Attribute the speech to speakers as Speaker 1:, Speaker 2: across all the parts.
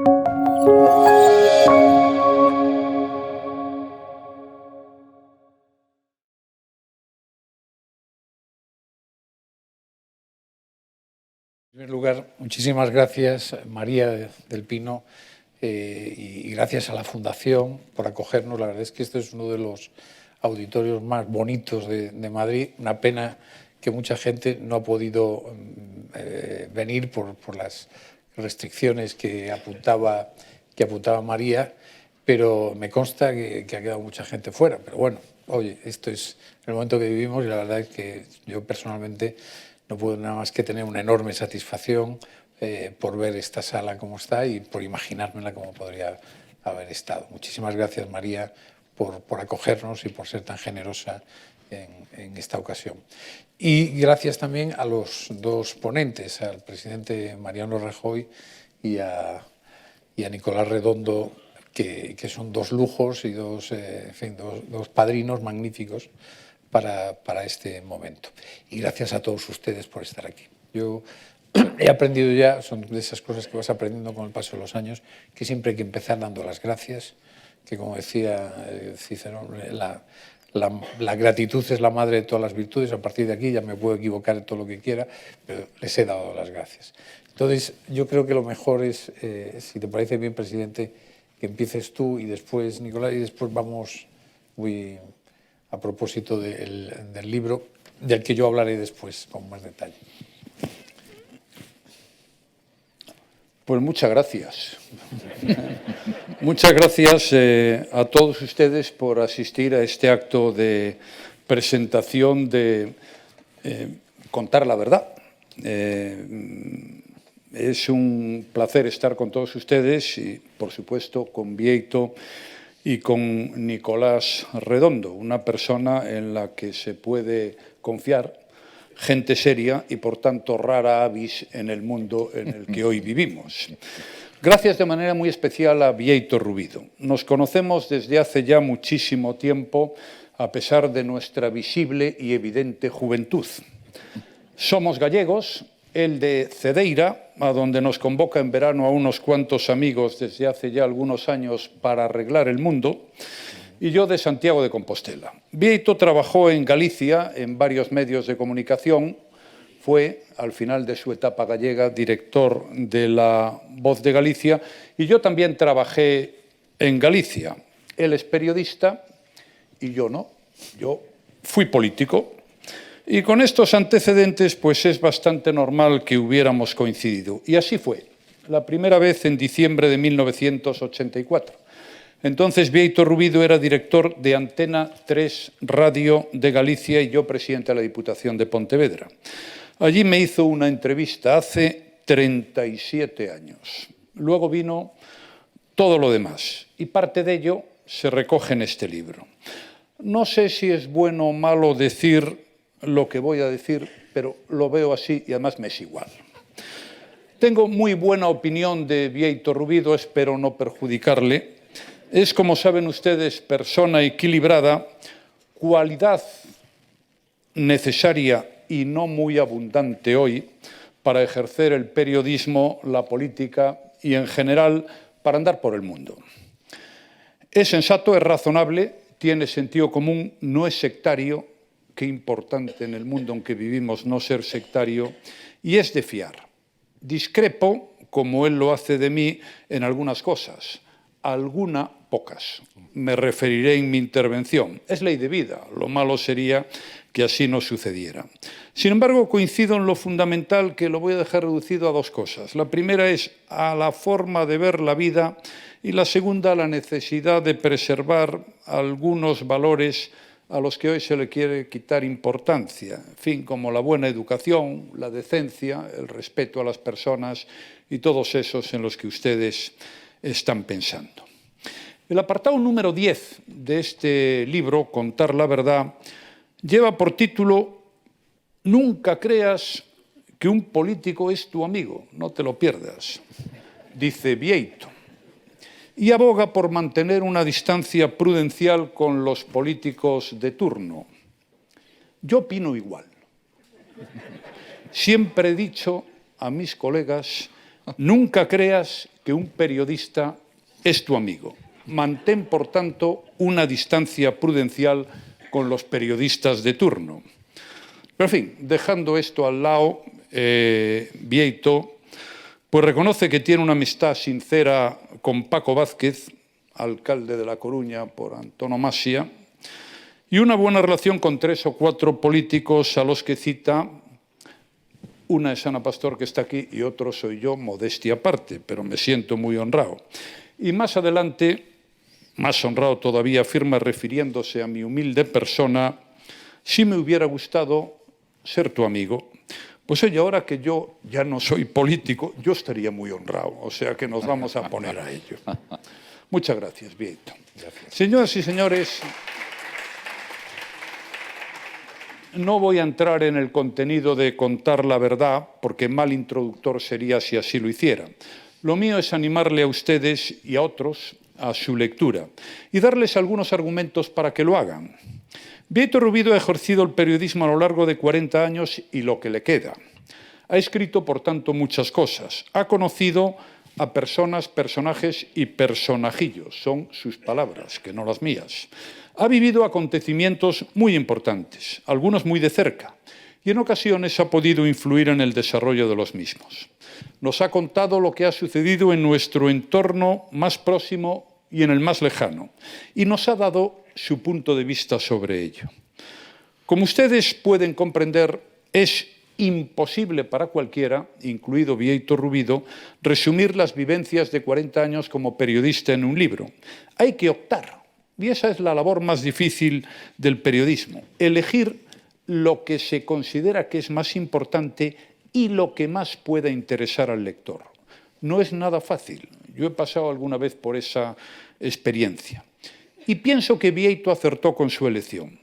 Speaker 1: En primer lugar, muchísimas gracias, María del Pino, y gracias a la Fundación por acogernos. La verdad es que este es uno de los auditorios más bonitos de Madrid. Una pena que mucha gente no ha podido venir por las restricciones que apuntaba María, pero me consta que ha quedado mucha gente fuera. Pero bueno, oye, esto es el momento que vivimos y la verdad es que yo personalmente no puedo nada más que tener una enorme satisfacción por ver esta sala como está y por imaginármela como podría haber estado. Muchísimas gracias, María, por acogernos y por ser tan generosa en esta ocasión. Y gracias también a los dos ponentes, al presidente Mariano Rajoy y a Nicolás Redondo, que son dos lujos y dos padrinos magníficos para este momento. Y gracias a todos ustedes por estar aquí. Yo he aprendido ya, son de esas cosas que vas aprendiendo con el paso de los años, que siempre hay que empezar dando las gracias, que como decía Cicerón, la gratitud es la madre de todas las virtudes. A partir de aquí ya me puedo equivocar en todo lo que quiera, pero les he dado las gracias. Entonces, yo creo que lo mejor es, si te parece bien, presidente, que empieces tú y después Nicolás, y después vamos a propósito del libro, del que yo hablaré después con más detalle.
Speaker 2: Pues muchas gracias. Muchas gracias a todos ustedes por asistir a este acto de presentación de Contar la Verdad. Es un placer estar con todos ustedes y, por supuesto, con Bieito y con Nicolás Redondo, una persona en la que se puede confiar, gente seria y, por tanto, rara avis en el mundo en el que hoy vivimos. Gracias de manera muy especial a Bieito Rubido. Nos conocemos desde hace ya muchísimo tiempo, a pesar de nuestra visible y evidente juventud. Somos gallegos, él de Cedeira, a donde nos convoca en verano a unos cuantos amigos desde hace ya algunos años para arreglar el mundo, y yo de Santiago de Compostela. Bieito trabajó en Galicia en varios medios de comunicación, fue, al final de su etapa gallega, director de La Voz de Galicia, y yo también trabajé en Galicia. Él es periodista y yo no, yo fui político. Y con estos antecedentes, pues es bastante normal que hubiéramos coincidido. Y así fue, la primera vez en diciembre de 1984. Entonces, Bieito Rubido era director de Antena 3 Radio de Galicia y yo presidente de la Diputación de Pontevedra. Allí me hizo una entrevista hace 37 años. Luego vino todo lo demás y parte de ello se recoge en este libro. No sé si es bueno o malo decir lo que voy a decir, pero lo veo así y además me es igual. Tengo muy buena opinión de Bieito Rubido, espero no perjudicarle. Es, como saben ustedes, persona equilibrada, cualidad necesaria y no muy abundante hoy para ejercer el periodismo, la política y, en general, para andar por el mundo. Es sensato, es razonable, tiene sentido común, no es sectario, qué importante en el mundo en que vivimos no ser sectario, y es de fiar. Discrepo, como él lo hace de mí, en algunas cosas, pocas. Me referiré en mi intervención. Es ley de vida, lo malo sería que así no sucediera. Sin embargo, coincido en lo fundamental, que lo voy a dejar reducido a dos cosas. La primera es a la forma de ver la vida y la segunda a la necesidad de preservar algunos valores a los que hoy se le quiere quitar importancia, en fin, como la buena educación, la decencia, el respeto a las personas y todos esos en los que ustedes están pensando. El apartado número 10 de este libro, Contar la Verdad, lleva por título «Nunca creas que un político es tu amigo, no te lo pierdas», dice Bieito, y aboga por mantener una distancia prudencial con los políticos de turno. Yo opino igual. Siempre he dicho a mis colegas Nunca creas que un periodista es tu amigo. Mantén, por tanto, una distancia prudencial con los periodistas de turno. Pero, en fin, dejando esto al lado, Bieito pues reconoce que tiene una amistad sincera con Paco Vázquez, alcalde de La Coruña por antonomasia, y una buena relación con 3 o 4 políticos a los que cita. Una es Ana Pastor, que está aquí, y otro soy yo, modestia aparte, pero me siento muy honrado. Y más adelante, más honrado todavía, afirma, refiriéndose a mi humilde persona: si me hubiera gustado ser tu amigo. Pues oye, ahora que yo ya no soy político, yo estaría muy honrado. O sea que nos vamos a poner a ello. Muchas gracias, Bieito. Gracias. Señoras y señores, no voy a entrar en el contenido de contar la verdad, porque mal introductor sería si así lo hiciera. Lo mío es animarle a ustedes y a otros a su lectura y darles algunos argumentos para que lo hagan. Bieito Rubido ha ejercido el periodismo a lo largo de 40 años y lo que le queda. Ha escrito, por tanto, muchas cosas. Ha conocido a personas, personajes y personajillos. Son sus palabras, que no las mías. Ha vivido acontecimientos muy importantes, algunos muy de cerca, y en ocasiones ha podido influir en el desarrollo de los mismos. Nos ha contado lo que ha sucedido en nuestro entorno más próximo y en el más lejano, y nos ha dado su punto de vista sobre ello. Como ustedes pueden comprender, es imposible para cualquiera, incluido Bieito Rubido, resumir las vivencias de 40 años como periodista en un libro. Hay que optar, y esa es la labor más difícil del periodismo: elegir lo que se considera que es más importante y lo que más pueda interesar al lector. No es nada fácil. Yo he pasado alguna vez por esa experiencia. Y pienso que Bieito acertó con su elección,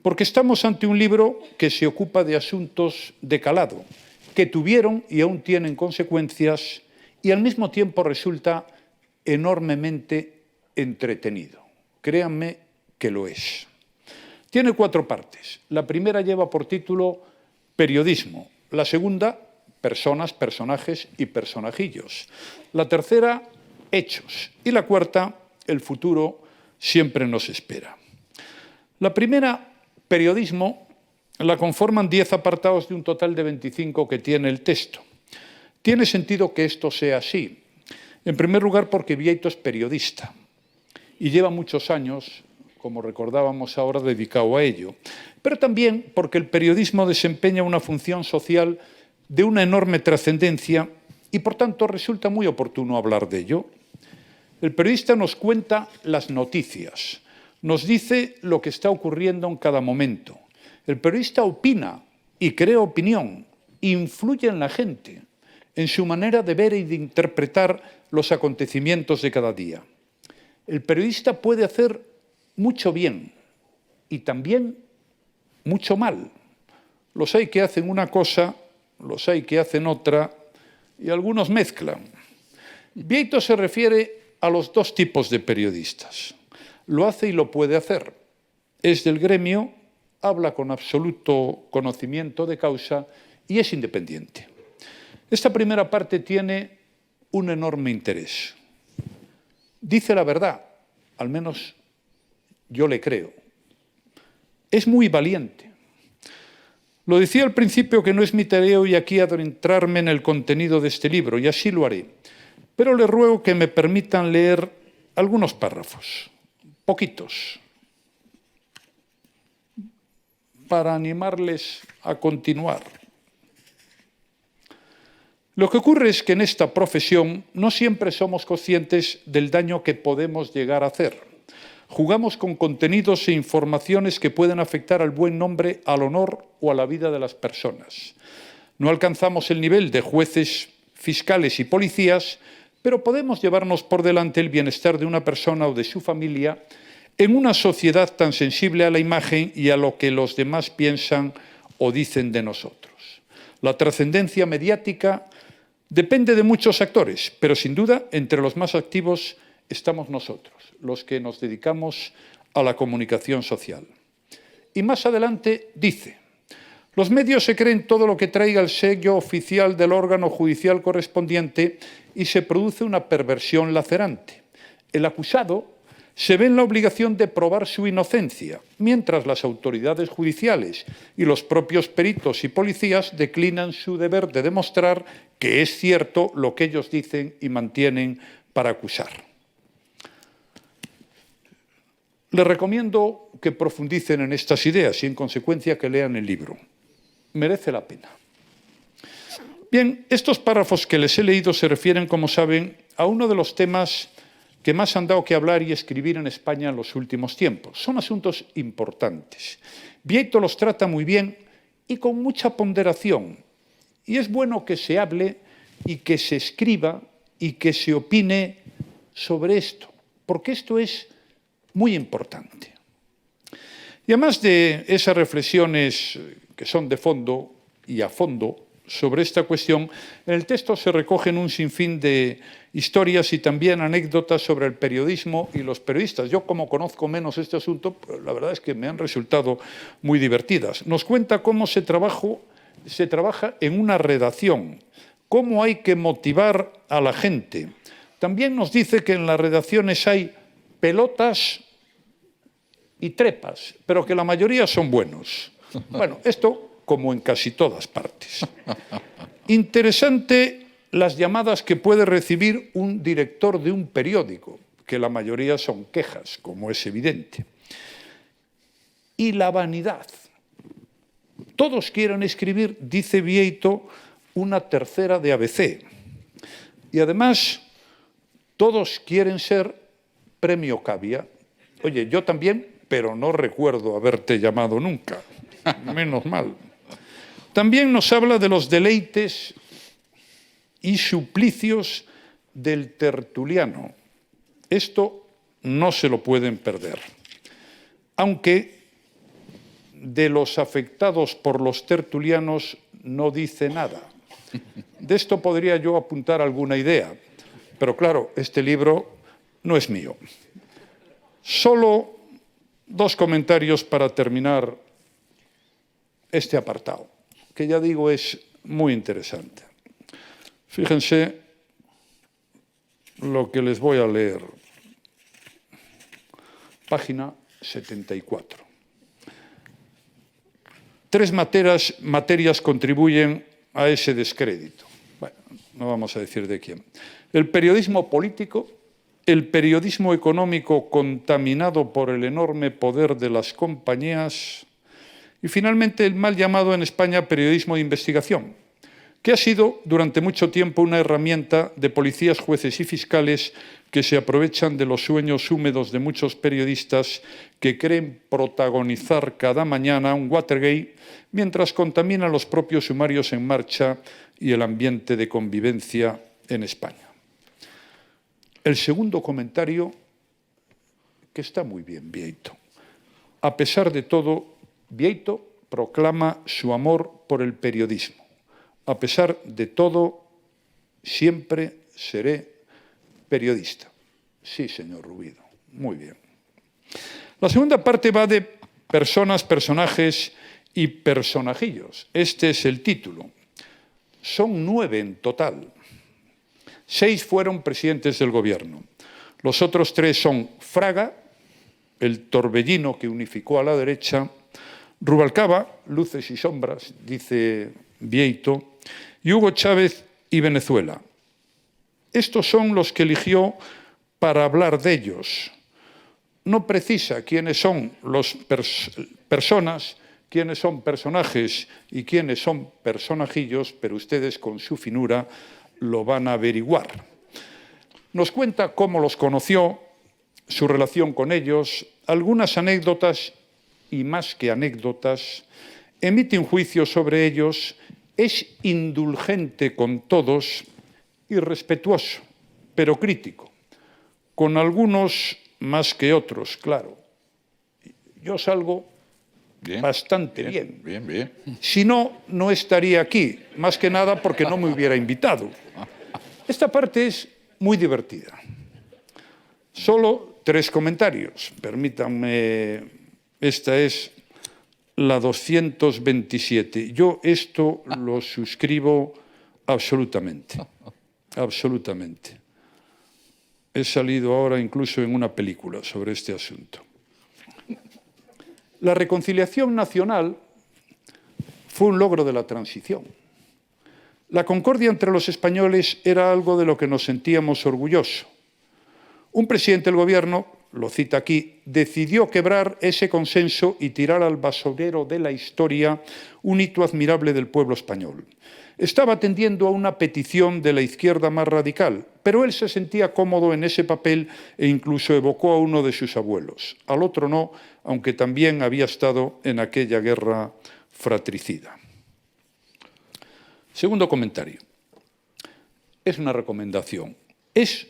Speaker 2: porque estamos ante un libro que se ocupa de asuntos de calado, que tuvieron y aún tienen consecuencias, y al mismo tiempo resulta enormemente entretenido. Créanme que lo es. Tiene 4 partes. La primera lleva por título Periodismo. La segunda, Personas, personajes y personajillos. La tercera, Hechos. Y la cuarta, El futuro siempre nos espera. La primera, Periodismo, la conforman 10 apartados de un total de 25 que tiene el texto. Tiene sentido que esto sea así. En primer lugar, porque Bieito es periodista y lleva muchos años, como recordábamos ahora, dedicado a ello. Pero también porque el periodismo desempeña una función social de una enorme trascendencia y, por tanto, resulta muy oportuno hablar de ello. El periodista nos cuenta las noticias, nos dice lo que está ocurriendo en cada momento. El periodista opina y crea opinión, influye en la gente, en su manera de ver y de interpretar los acontecimientos de cada día. El periodista puede hacer mucho bien y también mucho mal. Los hay que hacen una cosa, los hay que hacen otra y algunos mezclan. Bieito se refiere a los 2 tipos de periodistas. Lo hace y lo puede hacer. Es del gremio, habla con absoluto conocimiento de causa y es independiente. Esta primera parte tiene un enorme interés. Dice la verdad, al menos yo le creo. Es muy valiente. Lo decía al principio que no es mi tarea hoy aquí adentrarme en el contenido de este libro, y así lo haré. Pero le ruego que me permitan leer algunos párrafos, poquitos, para animarles a continuar. Lo que ocurre es que en esta profesión no siempre somos conscientes del daño que podemos llegar a hacer. Jugamos con contenidos e informaciones que pueden afectar al buen nombre, al honor o a la vida de las personas. No alcanzamos el nivel de jueces, fiscales y policías, pero podemos llevarnos por delante el bienestar de una persona o de su familia en una sociedad tan sensible a la imagen y a lo que los demás piensan o dicen de nosotros. La trascendencia mediática depende de muchos actores, pero sin duda entre los más activos estamos nosotros, los que nos dedicamos a la comunicación social. Y más adelante dice: Los medios se creen todo lo que traiga el sello oficial del órgano judicial correspondiente y se produce una perversión lacerante. El acusado se ve en la obligación de probar su inocencia, mientras las autoridades judiciales y los propios peritos y policías declinan su deber de demostrar que es cierto lo que ellos dicen y mantienen para acusar. Les recomiendo que profundicen en estas ideas y, en consecuencia, que lean el libro. Merece la pena. Bien, estos párrafos que les he leído se refieren, como saben, a uno de los temas que más han dado que hablar y escribir en España en los últimos tiempos. Son asuntos importantes. Bieito los trata muy bien y con mucha ponderación. Y es bueno que se hable y que se escriba y que se opine sobre esto, porque esto es muy importante. Y además de esas reflexiones que son de fondo y a fondo sobre esta cuestión, en el texto se recogen un sinfín de historias y también anécdotas sobre el periodismo y los periodistas. Yo, como conozco menos este asunto, pues la verdad es que me han resultado muy divertidas. Nos cuenta cómo se trabaja en una redacción, cómo hay que motivar a la gente. También nos dice que en las redacciones hay pelotas y trepas, pero que la mayoría son buenos. Bueno, esto como en casi todas partes. Interesante las llamadas que puede recibir un director de un periódico, que la mayoría son quejas, como es evidente. Y la vanidad. Todos quieren escribir, dice Bieito, una tercera de ABC. Y además, todos quieren ser premio Cavia. Oye, yo también, pero no recuerdo haberte llamado nunca. Menos mal. También nos habla de los deleites y suplicios del tertuliano. Esto no se lo pueden perder. Aunque de los afectados por los tertulianos no dice nada. De esto podría yo apuntar alguna idea, pero claro, este libro no es mío. Solo dos comentarios para terminar este apartado, que ya digo es muy interesante. Fíjense lo que les voy a leer. Página 74. 3 materias contribuyen a ese descrédito. Bueno, no vamos a decir de quién. El periodismo político, el periodismo económico contaminado por el enorme poder de las compañías y, finalmente, el mal llamado en España periodismo de investigación, que ha sido durante mucho tiempo una herramienta de policías, jueces y fiscales que se aprovechan de los sueños húmedos de muchos periodistas que creen protagonizar cada mañana un Watergate mientras contaminan los propios sumarios en marcha y el ambiente de convivencia en España. El segundo comentario, que está muy bien, Bieito. A pesar de todo, Bieito proclama su amor por el periodismo. A pesar de todo, siempre seré periodista. Sí, señor Rubido, muy bien. La segunda parte va de personas, personajes y personajillos. Este es el título. Son 9 en total. 6 fueron presidentes del gobierno. Los otros 3 son Fraga, el torbellino que unificó a la derecha, Rubalcaba, luces y sombras, dice Bieito, y Hugo Chávez y Venezuela. Estos son los que eligió para hablar de ellos. No precisa quiénes son las personas, quiénes son personajes y quiénes son personajillos, pero ustedes con su finura lo van a averiguar. Nos cuenta cómo los conoció, su relación con ellos, algunas anécdotas y más que anécdotas, emite un juicio sobre ellos, es indulgente con todos y respetuoso, pero crítico, con algunos más que otros, claro. Yo salgo bastante bien.
Speaker 3: Bien.
Speaker 2: Si no, no estaría aquí, más que nada porque no me hubiera invitado. Esta parte es muy divertida. Solo 3 comentarios, permítanme, esta es la 227. Yo esto lo suscribo absolutamente, absolutamente. He salido ahora incluso en una película sobre este asunto. La reconciliación nacional fue un logro de la transición. La concordia entre los españoles era algo de lo que nos sentíamos orgullosos. Un presidente del gobierno, lo cita aquí, decidió quebrar ese consenso y tirar al basurero de la historia un hito admirable del pueblo español. Estaba atendiendo a una petición de la izquierda más radical, pero él se sentía cómodo en ese papel e incluso evocó a uno de sus abuelos. Al otro no, aunque también había estado en aquella guerra fratricida. Segundo comentario. Es una recomendación. Es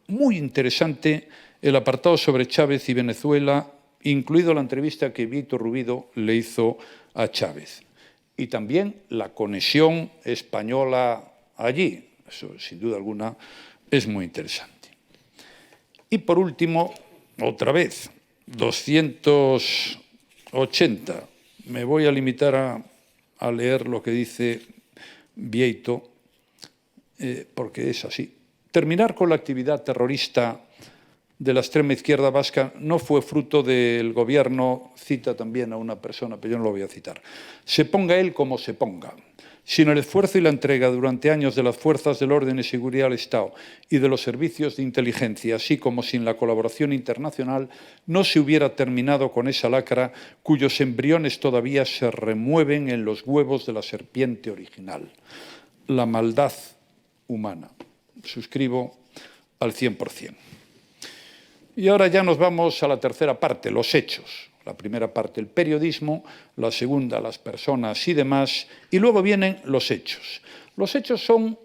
Speaker 2: muy interesante el apartado sobre Chávez y Venezuela, incluido la entrevista que Víctor Rubido le hizo a Chávez. Y también la conexión española allí. Eso, sin duda alguna, es muy interesante. Y por último, otra vez, 280. Me voy a limitar a leer lo que dice Bieito, porque es así. Terminar con la actividad terrorista de la extrema izquierda vasca no fue fruto del gobierno, cita también a una persona, pero yo no lo voy a citar, se ponga él como se ponga, sino el esfuerzo y la entrega durante años de las fuerzas del orden y seguridad del Estado y de los servicios de inteligencia, así como sin la colaboración internacional, no se hubiera terminado con esa lacra cuyos embriones todavía se remueven en los huevos de la serpiente original. La maldad humana. Suscribo al 100%. Y ahora ya nos vamos a la tercera parte, los hechos. La primera parte, el periodismo, la segunda, las personas y demás, y luego vienen los hechos. Los hechos son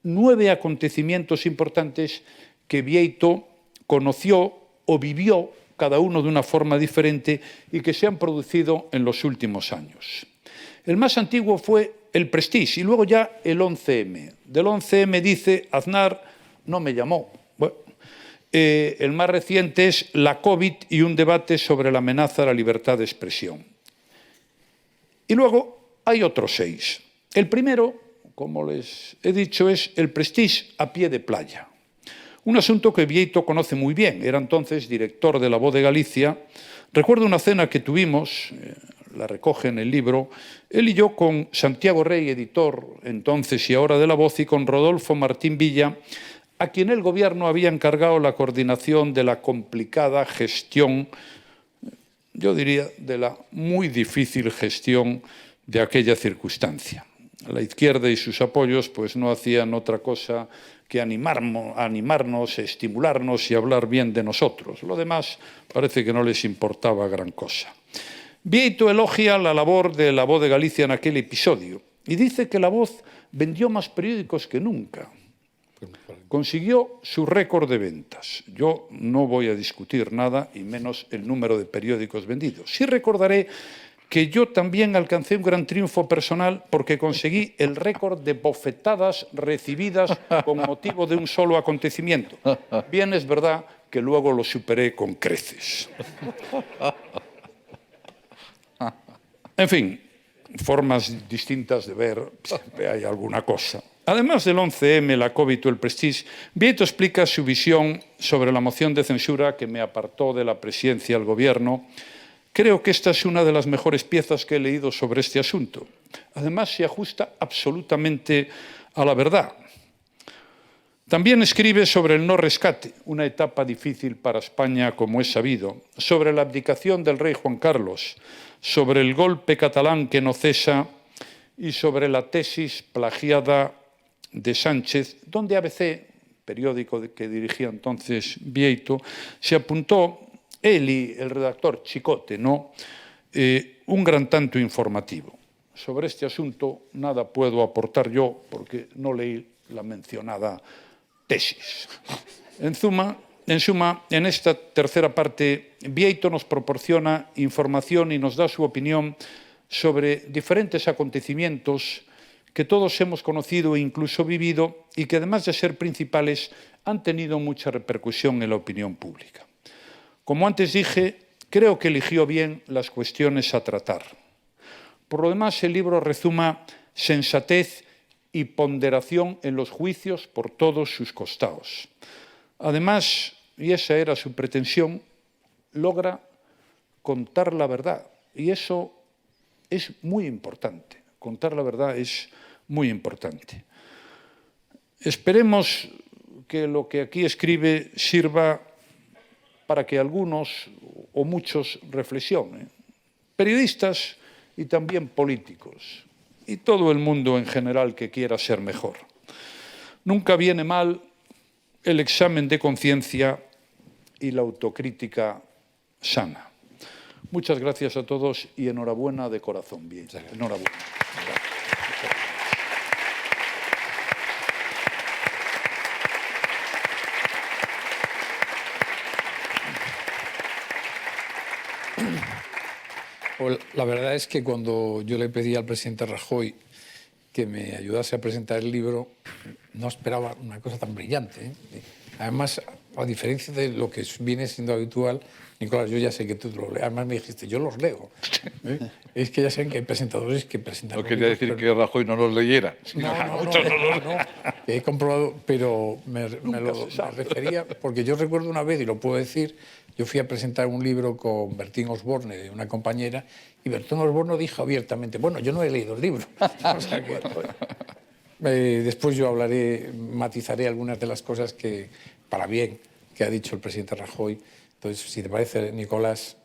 Speaker 2: 9 acontecimientos importantes que Bieito conoció o vivió, cada uno de una forma diferente, y que se han producido en los últimos años. El más antiguo fue el Prestige y luego ya el 11M. Del 11M dice, Aznar no me llamó. Bueno, el más reciente es la COVID y un debate sobre la amenaza a la libertad de expresión. Y luego hay otros 6. El primero, como les he dicho, es el Prestige a pie de playa. Un asunto que Bieito conoce muy bien. Era entonces director de La Voz de Galicia. Recuerdo una cena que tuvimos, la recoge en el libro, él y yo con Santiago Rey, editor entonces y ahora de La Voz, y con Rodolfo Martín Villa, a quien el gobierno había encargado la coordinación de la complicada gestión, yo diría, de la muy difícil gestión de aquella circunstancia. La izquierda y sus apoyos pues no hacían otra cosa que animarnos, estimularnos y hablar bien de nosotros. Lo demás parece que no les importaba gran cosa. Bieito elogia la labor de La Voz de Galicia en aquel episodio y dice que La Voz vendió más periódicos que nunca. Consiguió su récord de ventas. Yo no voy a discutir nada, y menos el número de periódicos vendidos. Sí recordaré que yo también alcancé un gran triunfo personal porque conseguí el récord de bofetadas recibidas con motivo de un solo acontecimiento. Bien es verdad que luego lo superé con creces. En fin, formas distintas de ver, siempre hay alguna cosa. Además del 11M, la COVID o el Prestige, Bieito explica su visión sobre la moción de censura que me apartó de la presidencia del gobierno. Creo que esta es una de las mejores piezas que he leído sobre este asunto. Además, se ajusta absolutamente a la verdad. También escribe sobre el no rescate, una etapa difícil para España, como es sabido, sobre la abdicación del rey Juan Carlos, sobre el golpe catalán que no cesa y sobre la tesis plagiada de Sánchez, donde ABC, periódico que dirigía entonces Bieito, se apuntó, él y el redactor Chicote, ¿no? Un gran tanto informativo. Sobre este asunto nada puedo aportar yo porque no leí la mencionada tesis. En suma, en esta tercera parte, Bieito nos proporciona información y nos da su opinión sobre diferentes acontecimientos que todos hemos conocido e incluso vivido y que, además de ser principales, han tenido mucha repercusión en la opinión pública. Como antes dije, Creo que eligió bien las cuestiones a tratar. Por lo demás, el libro rezuma sensatez y ponderación en los juicios por todos sus costados. Además, y esa era su pretensión, logra contar la verdad. Y eso es muy importante. Contar la verdad es muy importante. Esperemos que lo que aquí escribe sirva para que algunos o muchos reflexionen. Periodistas y también políticos. Y todo el mundo en general que quiera ser mejor. Nunca viene mal el examen de conciencia y la autocrítica sana. Muchas gracias a todos y enhorabuena de corazón. Bien, enhorabuena.
Speaker 1: La verdad es que cuando yo le pedí al presidente Rajoy que me ayudase a presentar el libro, no esperaba una cosa tan brillante, ¿eh? Además, a diferencia de lo que viene siendo habitual, Nicolás, yo ya sé que tú lo lees. Además me dijiste, yo los leo. ¿Eh? Es que ya saben que hay presentadores que presentan.
Speaker 3: No quería decir que Rajoy no los leyera.
Speaker 1: No, he comprobado, pero me refería, porque yo recuerdo una vez, y lo puedo decir, yo fui a presentar un libro con Bertín Osborne, una compañera, y Bertín Osborne dijo abiertamente, bueno, yo no he leído el libro. O sea que, después yo matizaré algunas de las cosas que, para bien, que ha dicho el presidente Rajoy. Entonces, si te parece, Nicolás,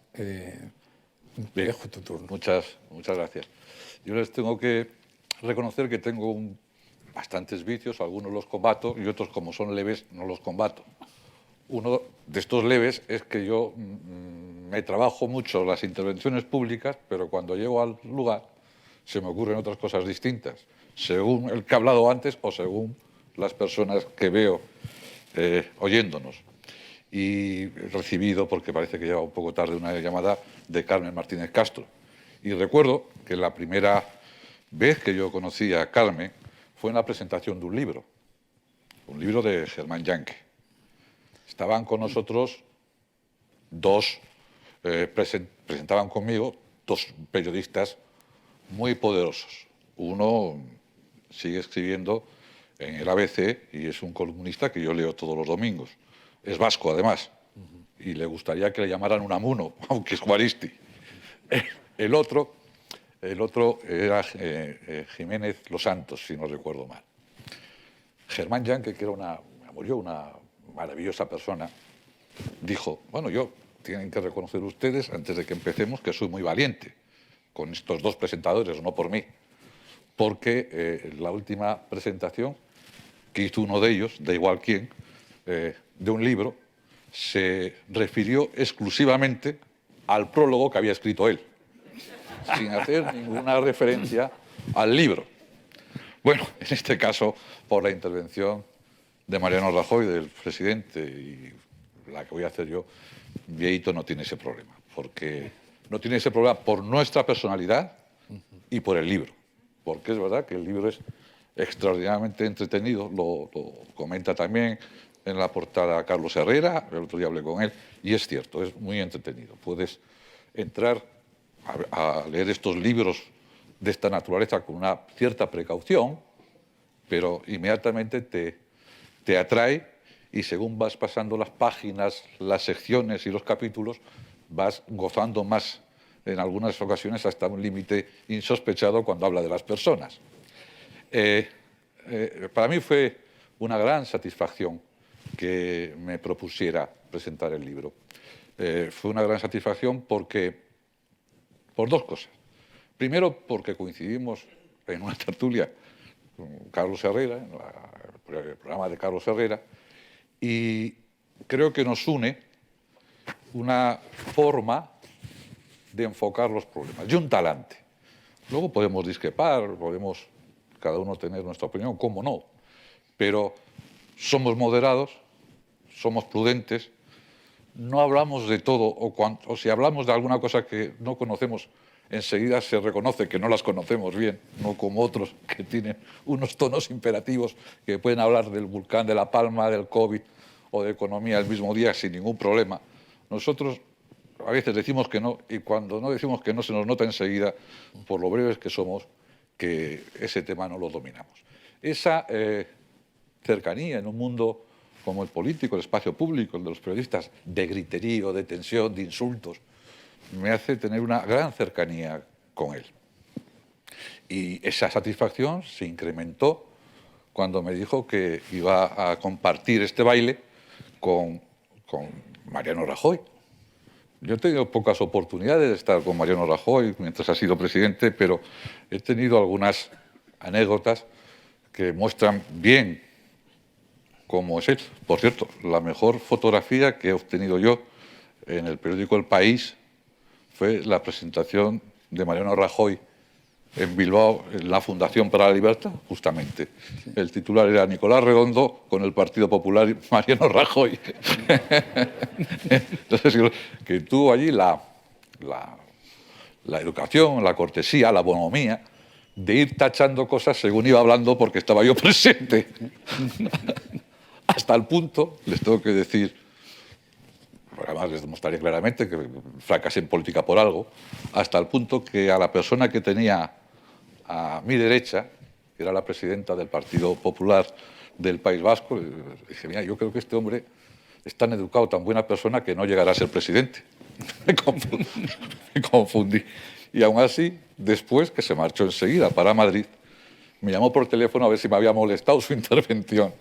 Speaker 1: dejo tu turno.
Speaker 3: Muchas gracias. Yo les tengo que reconocer que tengo bastantes vicios, algunos los combato y otros, como son leves, no los combato. Uno de estos leves es que yo me trabajo mucho las intervenciones públicas, pero cuando llego al lugar se me ocurren otras cosas distintas, según el que ha hablado antes o según las personas que veo oyéndonos. Y he recibido, porque parece que lleva un poco tarde, una llamada de Carmen Martínez Castro. Y recuerdo que la primera vez que yo conocí a Carmen fue en la presentación de un libro de Germán Yanke. Estaban con nosotros presentaban conmigo dos periodistas muy poderosos. Uno sigue escribiendo en el ABC y es un columnista que yo leo todos los domingos. Es vasco, además, y le gustaría que le llamaran Unamuno, aunque es Juaristi. El otro era Jiménez Los Santos, si no recuerdo mal. Germán Yanke, que era una maravillosa persona, dijo, bueno, tienen que reconocer ustedes, antes de que empecemos, que soy muy valiente con estos dos presentadores, no por mí, porque la última presentación que hizo uno de ellos, da igual quién, de un libro, se refirió exclusivamente al prólogo que había escrito él, sin hacer ninguna referencia al libro. Bueno, en este caso, por la intervención de Mariano Rajoy, del presidente, y la que voy a hacer yo, Vieito no tiene ese problema, porque no tiene ese problema por nuestra personalidad y por el libro, porque es verdad que el libro es extraordinariamente entretenido, lo comenta también en la portada Carlos Herrera, el otro día hablé con él, y es cierto, es muy entretenido. Puedes entrar a leer estos libros de esta naturaleza con una cierta precaución, pero inmediatamente te atrae y según vas pasando las páginas, las secciones y los capítulos, vas gozando más, en algunas ocasiones hasta un límite insospechado cuando habla de las personas. Para mí fue una gran satisfacción que me propusiera presentar el libro. Fue una gran satisfacción por dos cosas. Primero, porque coincidimos en una tertulia con Carlos Herrera, en el programa de Carlos Herrera, y creo que nos une una forma de enfocar los problemas y un talante. Luego podemos discrepar, podemos cada uno tener nuestra opinión, cómo no, pero somos moderados, somos prudentes, no hablamos de todo, o si hablamos de alguna cosa que no conocemos, enseguida se reconoce que no las conocemos bien, no como otros que tienen unos tonos imperativos que pueden hablar del volcán de La Palma, del COVID o de economía el mismo día sin ningún problema. Nosotros a veces decimos que no, y cuando no decimos que no se nos nota enseguida, por lo breves que somos, que ese tema no lo dominamos. Esa cercanía en un mundo como el político, el espacio público, el de los periodistas, de griterío, de tensión, de insultos, me hace tener una gran cercanía con él. Y esa satisfacción se incrementó cuando me dijo que iba a compartir este baile con Mariano Rajoy. Yo he tenido pocas oportunidades de estar con Mariano Rajoy mientras ha sido presidente, pero he tenido algunas anécdotas que muestran bien cómo es él. Por cierto, la mejor fotografía que he obtenido yo en el periódico El País fue la presentación de Mariano Rajoy en Bilbao, en la Fundación para la Libertad, justamente. El titular era Nicolás Redondo con el Partido Popular y Mariano Rajoy. Entonces, que tuvo allí la educación, la cortesía, la bonomía de ir tachando cosas según iba hablando porque estaba yo presente. Hasta el punto, les tengo que decir, además les demostraría claramente que fracasé en política por algo, hasta el punto que a la persona que tenía a mi derecha, que era la presidenta del Partido Popular del País Vasco, le dije, mira, yo creo que este hombre es tan educado, tan buena persona, que no llegará a ser presidente. Me confundí. Y aún así, después, que se marchó enseguida para Madrid, me llamó por teléfono a ver si me había molestado su intervención.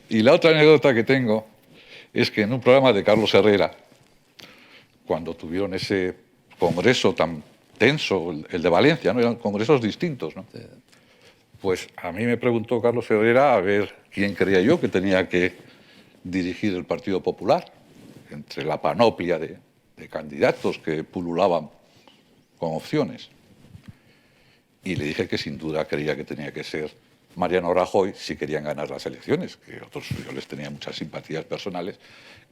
Speaker 3: Y la otra anécdota que tengo es que en un programa de Carlos Herrera, cuando tuvieron ese congreso tan tenso, el de Valencia, ¿no? Eran congresos distintos, ¿no? Sí. Pues a mí me preguntó Carlos Herrera a ver quién creía yo que tenía que dirigir el Partido Popular, entre la panoplia de candidatos que pululaban con opciones. Y le dije que sin duda creía que tenía que ser Mariano Rajoy si querían ganar las elecciones, que otros yo les tenía muchas simpatías personales,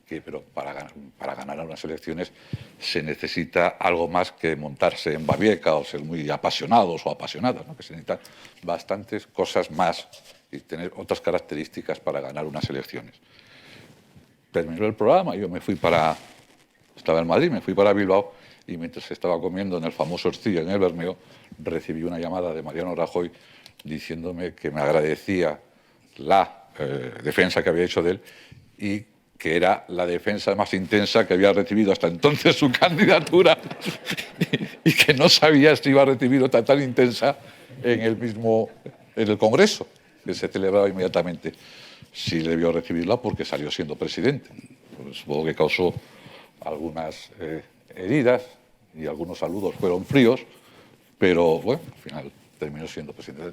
Speaker 3: pero para ganar unas elecciones se necesita algo más que montarse en babieca o ser muy apasionados o apasionadas, ¿no? Que se necesitan bastantes cosas más y tener otras características para ganar unas elecciones. Terminó el programa, yo estaba en Madrid, me fui para Bilbao y mientras estaba comiendo en el famoso Ercilla, en el Bermeo, recibí una llamada de Mariano Rajoy diciéndome que me agradecía la defensa que había hecho de él y que era la defensa más intensa que había recibido hasta entonces su candidatura y que no sabía si iba a recibir otra tan intensa en el Congreso, que se celebraba inmediatamente. Sí debió recibirla porque salió siendo presidente. Pues supongo que causó algunas heridas y algunos saludos fueron fríos, pero bueno, al final terminó siendo presidente.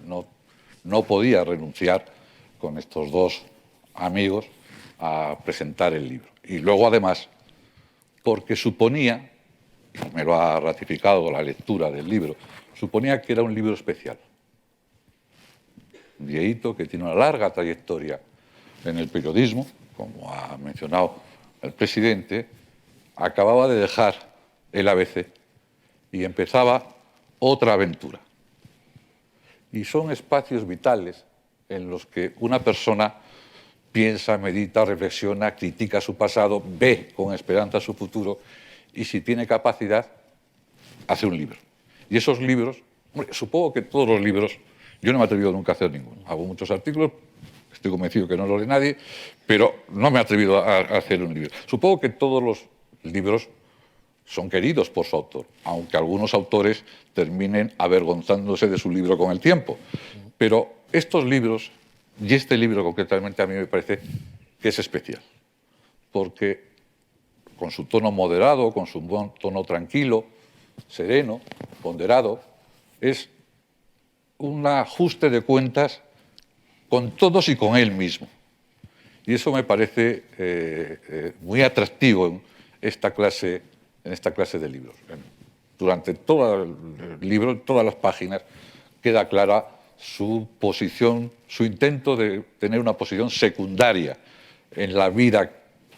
Speaker 3: No podía renunciar con estos dos amigos a presentar el libro. Y luego, además, porque suponía, y me lo ha ratificado la lectura del libro, suponía que era un libro especial. Un viejito que tiene una larga trayectoria en el periodismo, como ha mencionado el presidente, acababa de dejar el ABC y empezaba otra aventura. Y son espacios vitales en los que una persona piensa, medita, reflexiona, critica su pasado, ve con esperanza su futuro y, si tiene capacidad, hace un libro. Y esos libros, supongo que todos los libros, yo no me he atrevido nunca a hacer ninguno. Hago muchos artículos, estoy convencido que no los lee nadie, pero no me he atrevido a hacer un libro. Supongo que todos los libros son queridos por su autor, aunque algunos autores terminen avergonzándose de su libro con el tiempo. Pero estos libros, y este libro concretamente, a mí me parece que es especial, porque con su tono moderado, con su tono tranquilo, sereno, ponderado, es un ajuste de cuentas con todos y con él mismo. Y eso me parece muy atractivo en esta clase de libros. Durante todo el libro, en todas las páginas, queda clara su posición, su intento de tener una posición secundaria en la vida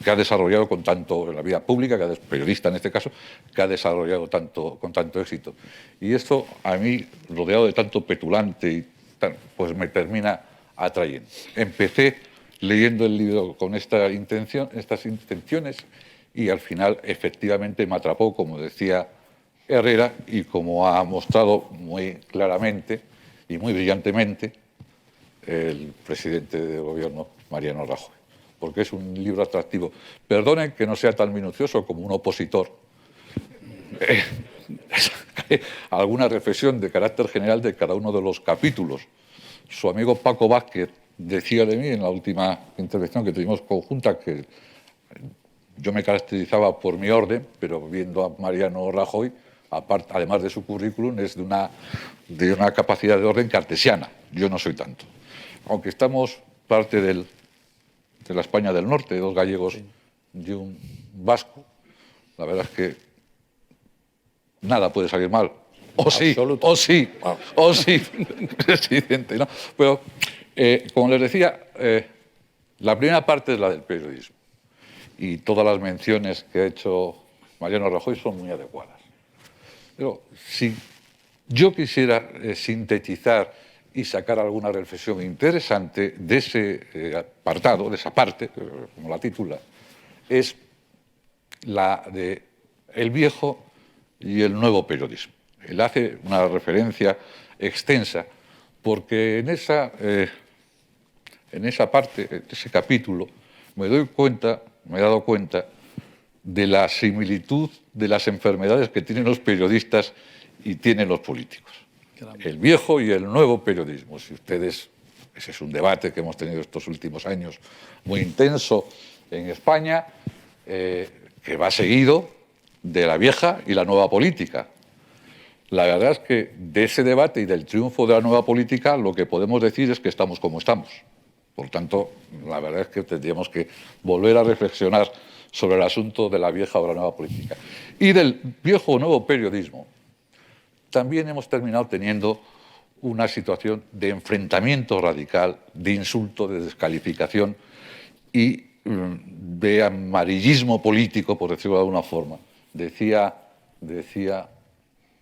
Speaker 3: que ha desarrollado en la vida pública, que es periodista en este caso, que ha desarrollado con tanto éxito. Y esto, a mí, rodeado de tanto petulante, pues me termina atrayendo. Empecé leyendo el libro con estas intenciones y al final efectivamente me atrapó, como decía Herrera, y como ha mostrado muy claramente y muy brillantemente el presidente del gobierno, Mariano Rajoy, porque es un libro atractivo. Perdonen que no sea tan minucioso como un opositor. Alguna reflexión de carácter general de cada uno de los capítulos. Su amigo Paco Vázquez decía de mí en la última intervención que tuvimos conjunta que yo me caracterizaba por mi orden, pero viendo a Mariano Rajoy, además de su currículum, es de una capacidad de orden cartesiana. Yo no soy tanto. Aunque estamos parte de la España del Norte, dos gallegos y un vasco, la verdad es que nada puede salir mal. O sí, o sí, presidente, ¿no? Pero, como les decía, la primera parte es la del periodismo. Y todas las menciones que ha hecho Mariano Rajoy son muy adecuadas. Pero si yo quisiera sintetizar y sacar alguna reflexión interesante de ese apartado, de esa parte, como la titula, es la de el viejo y el nuevo periodismo. Él hace una referencia extensa porque en esa parte, en ese capítulo, me he dado cuenta de la similitud de las enfermedades que tienen los periodistas y tienen los políticos. El viejo y el nuevo periodismo. Si ustedes, ese es un debate que hemos tenido estos últimos años muy intenso en España, que va seguido de la vieja y la nueva política. La verdad es que de ese debate y del triunfo de la nueva política lo que podemos decir es que estamos como estamos. Por tanto, la verdad es que tendríamos que volver a reflexionar sobre el asunto de la vieja o la nueva política. Y del viejo o nuevo periodismo, también hemos terminado teniendo una situación de enfrentamiento radical, de insulto, de descalificación y de amarillismo político, por decirlo de alguna forma. Decía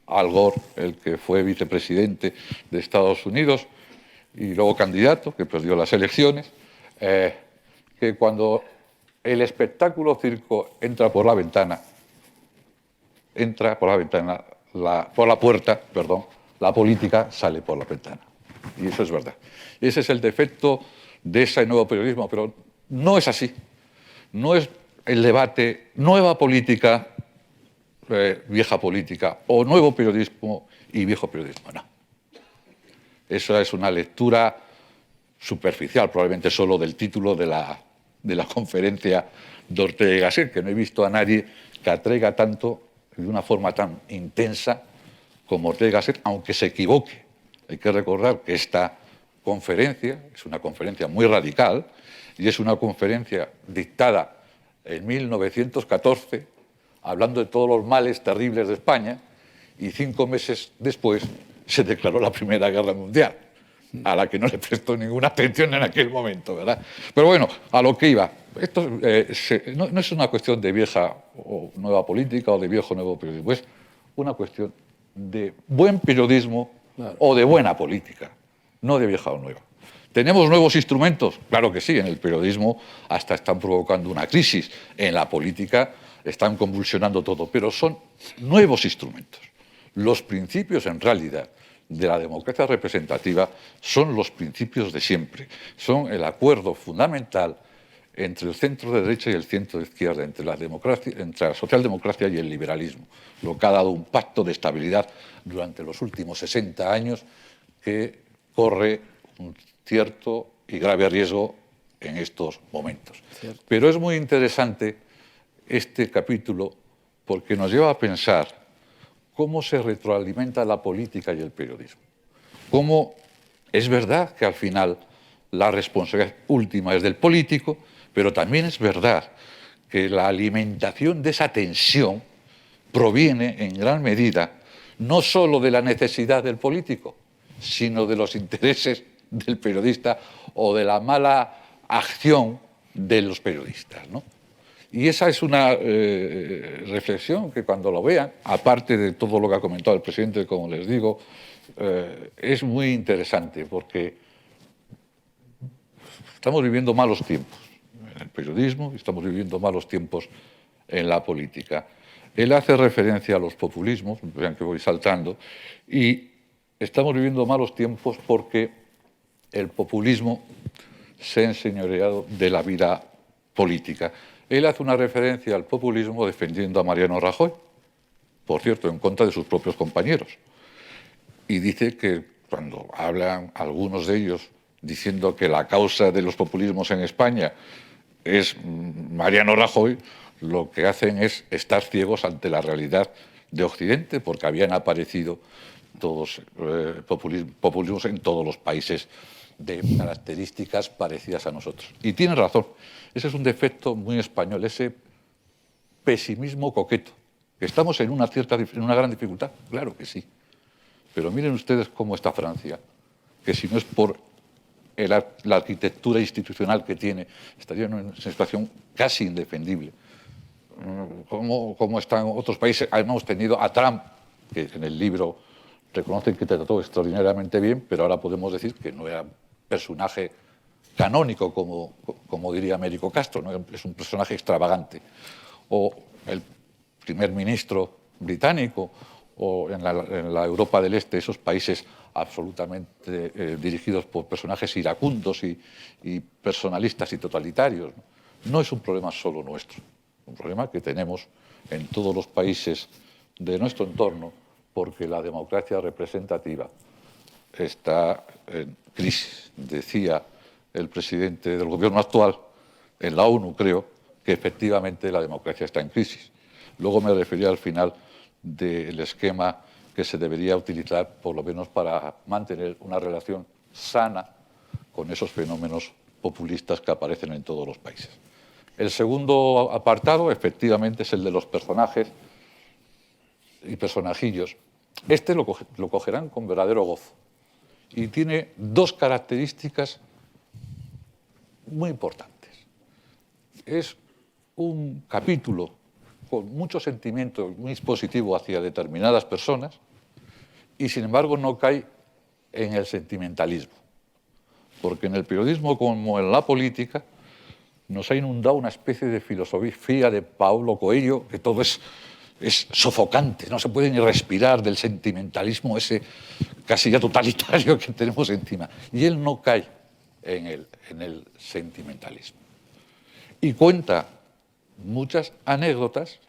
Speaker 3: Al Gore, el que fue vicepresidente de Estados Unidos y luego candidato, que perdió las elecciones, que cuando el espectáculo circo entra por la puerta, la política sale por la ventana. Y eso es verdad. Ese es el defecto de ese nuevo periodismo, pero no es así. No es el debate nueva política, vieja política, o nuevo periodismo y viejo periodismo. No. Esa es una lectura superficial, probablemente solo del título de la conferencia de Ortega y Gasset, que no he visto a nadie que atraiga tanto de una forma tan intensa como Ortega y Gasset, aunque se equivoque. Hay que recordar que esta conferencia es una conferencia muy radical y es una conferencia dictada en 1914, hablando de todos los males terribles de España, y 5 meses después se declaró la Primera Guerra Mundial, a la que no le prestó ninguna atención en aquel momento, ¿verdad? Pero bueno, a lo que iba. Esto no es una cuestión de vieja o nueva política o de viejo o nuevo periodismo, es una cuestión de buen periodismo o de buena política, no de vieja o nueva. ¿Tenemos nuevos instrumentos? Claro que sí, en el periodismo hasta están provocando una crisis, en la política están convulsionando todo, pero son nuevos instrumentos. Los principios, en realidad, de la democracia representativa son los principios de siempre, son el acuerdo fundamental entre el centro de derecha y el centro de izquierda, entre la socialdemocracia y el liberalismo, lo que ha dado un pacto de estabilidad durante los últimos 60 años que corre un cierto y grave riesgo en estos momentos. Cierto. Pero es muy interesante este capítulo porque nos lleva a pensar cómo se retroalimenta la política y el periodismo. Cómo es verdad que al final la responsabilidad última es del político, pero también es verdad que la alimentación de esa tensión proviene en gran medida no solo de la necesidad del político, sino de los intereses del periodista o de la mala acción de los periodistas, ¿no? Y esa es una reflexión que cuando lo vean, aparte de todo lo que ha comentado el presidente, como les digo, es muy interesante porque estamos viviendo malos tiempos en el periodismo, estamos viviendo malos tiempos en la política. Él hace referencia a los populismos, vean que voy saltando, y estamos viviendo malos tiempos porque el populismo se ha enseñoreado de la vida política. Él hace una referencia al populismo defendiendo a Mariano Rajoy, por cierto, en contra de sus propios compañeros. Y dice que cuando hablan algunos de ellos diciendo que la causa de los populismos en España es Mariano Rajoy, lo que hacen es estar ciegos ante la realidad de Occidente, porque habían aparecido todos populismos en todos los países de características parecidas a nosotros. Y tiene razón, ese es un defecto muy español, ese pesimismo coqueto. ¿Estamos en una gran dificultad? Claro que sí. Pero miren ustedes cómo está Francia, que si no es por la arquitectura institucional que tiene, estaría en una situación casi indefendible. ¿Cómo están otros países? Hemos tenido a Trump, que en el libro reconocen que trató extraordinariamente bien, pero ahora podemos decir que no era un personaje canónico, como diría Américo Castro, ¿no? Es un personaje extravagante. O el primer ministro británico, o en la Europa del Este, esos países absolutamente dirigidos por personajes iracundos y personalistas y totalitarios. No es un problema solo nuestro, es un problema que tenemos en todos los países de nuestro entorno, porque la democracia representativa está en crisis. Decía el presidente del gobierno actual, en la ONU creo, que efectivamente la democracia está en crisis. Luego me refería al final del esquema que se debería utilizar, por lo menos para mantener una relación sana con esos fenómenos populistas que aparecen en todos los países. El segundo apartado, efectivamente, es el de los personajes y personajillos. Este lo cogerán con verdadero gozo y tiene dos características muy importantes. Es un capítulo con mucho sentimiento muy positivo hacia determinadas personas y, sin embargo, no cae en el sentimentalismo. Porque en el periodismo, como en la política, nos ha inundado una especie de filosofía de Paulo Coelho, que todo es sofocante, no se puede ni respirar del sentimentalismo ese casi ya totalitario que tenemos encima. Y él no cae en el sentimentalismo. Y cuenta muchas anécdotas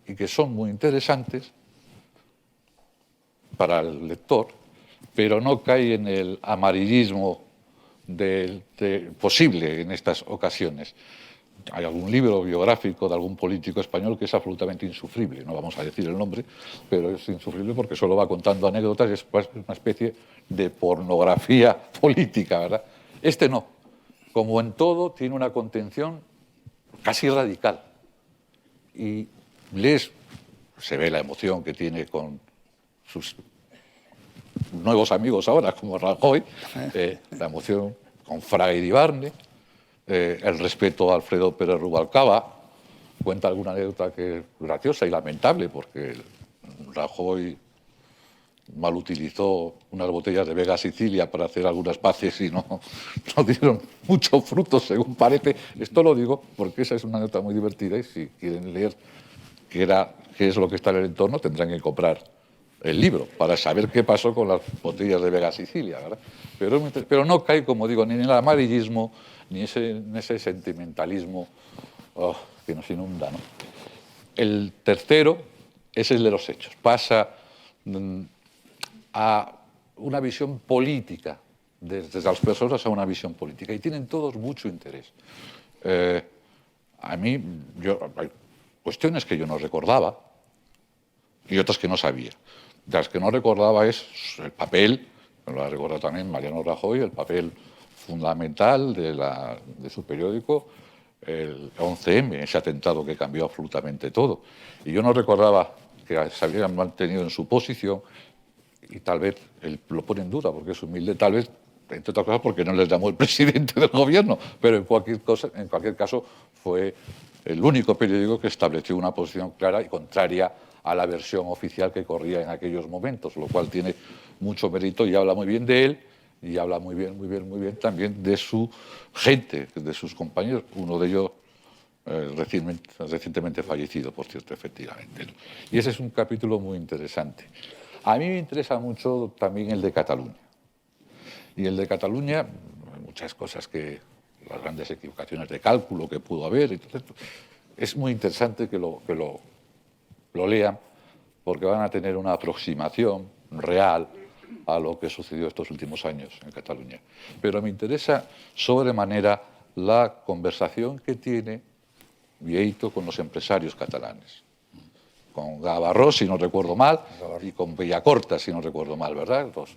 Speaker 3: y que son muy interesantes para el lector, pero no cae en el amarillismo posible en estas ocasiones. Hay algún libro biográfico de algún político español que es absolutamente insufrible, no vamos a decir el nombre, pero es insufrible porque solo va contando anécdotas y es una especie de pornografía política, ¿verdad? Este no, como en todo, tiene una contención casi radical. Y se ve la emoción que tiene con sus nuevos amigos ahora, como Rajoy, la emoción con Fraga y Iribarne, el respeto a Alfredo Pérez Rubalcaba. Cuenta alguna anécdota que es graciosa y lamentable, porque Rajoy mal utilizó unas botellas de Vega Sicilia para hacer algunas paces y no dieron muchos frutos, según parece. Esto lo digo porque esa es una anécdota muy divertida y si quieren leer qué es lo que está en el entorno, tendrán que comprar el libro para saber qué pasó con las botellas de Vega Sicilia, ¿verdad? Pero no cae, como digo, ni en el amarillismo, ni en ese sentimentalismo que nos inunda, ¿no? El tercero es el de los hechos. Pasa a una visión política, desde las personas a una visión política, y tienen todos mucho interés. A mí, hay cuestiones que yo no recordaba y otras que no sabía. De las que no recordaba es el papel, me lo ha recordado también Mariano Rajoy, el papel fundamental de su periódico, el 11M, ese atentado que cambió absolutamente todo. Y yo no recordaba que se habían mantenido en su posición, y tal vez él lo pone en duda porque es humilde, tal vez, entre otras cosas, porque no les llamó el presidente del gobierno, pero en cualquier caso fue el único periódico que estableció una posición clara y contraria a la versión oficial que corría en aquellos momentos, lo cual tiene mucho mérito y habla muy bien de él y habla muy bien también de su gente, de sus compañeros. Uno de ellos recientemente fallecido, por cierto, efectivamente. Y ese es un capítulo muy interesante. A mí me interesa mucho también el de Cataluña. Y el de Cataluña, muchas cosas las grandes equivocaciones de cálculo que pudo haber, es muy interesante que lo lean, porque van a tener una aproximación real a lo que sucedió estos últimos años en Cataluña. Pero me interesa sobremanera la conversación que tiene Bieito con los empresarios catalanes, con Gavarró, si no recuerdo mal, y con Bellacorta, si no recuerdo mal, ¿verdad? Los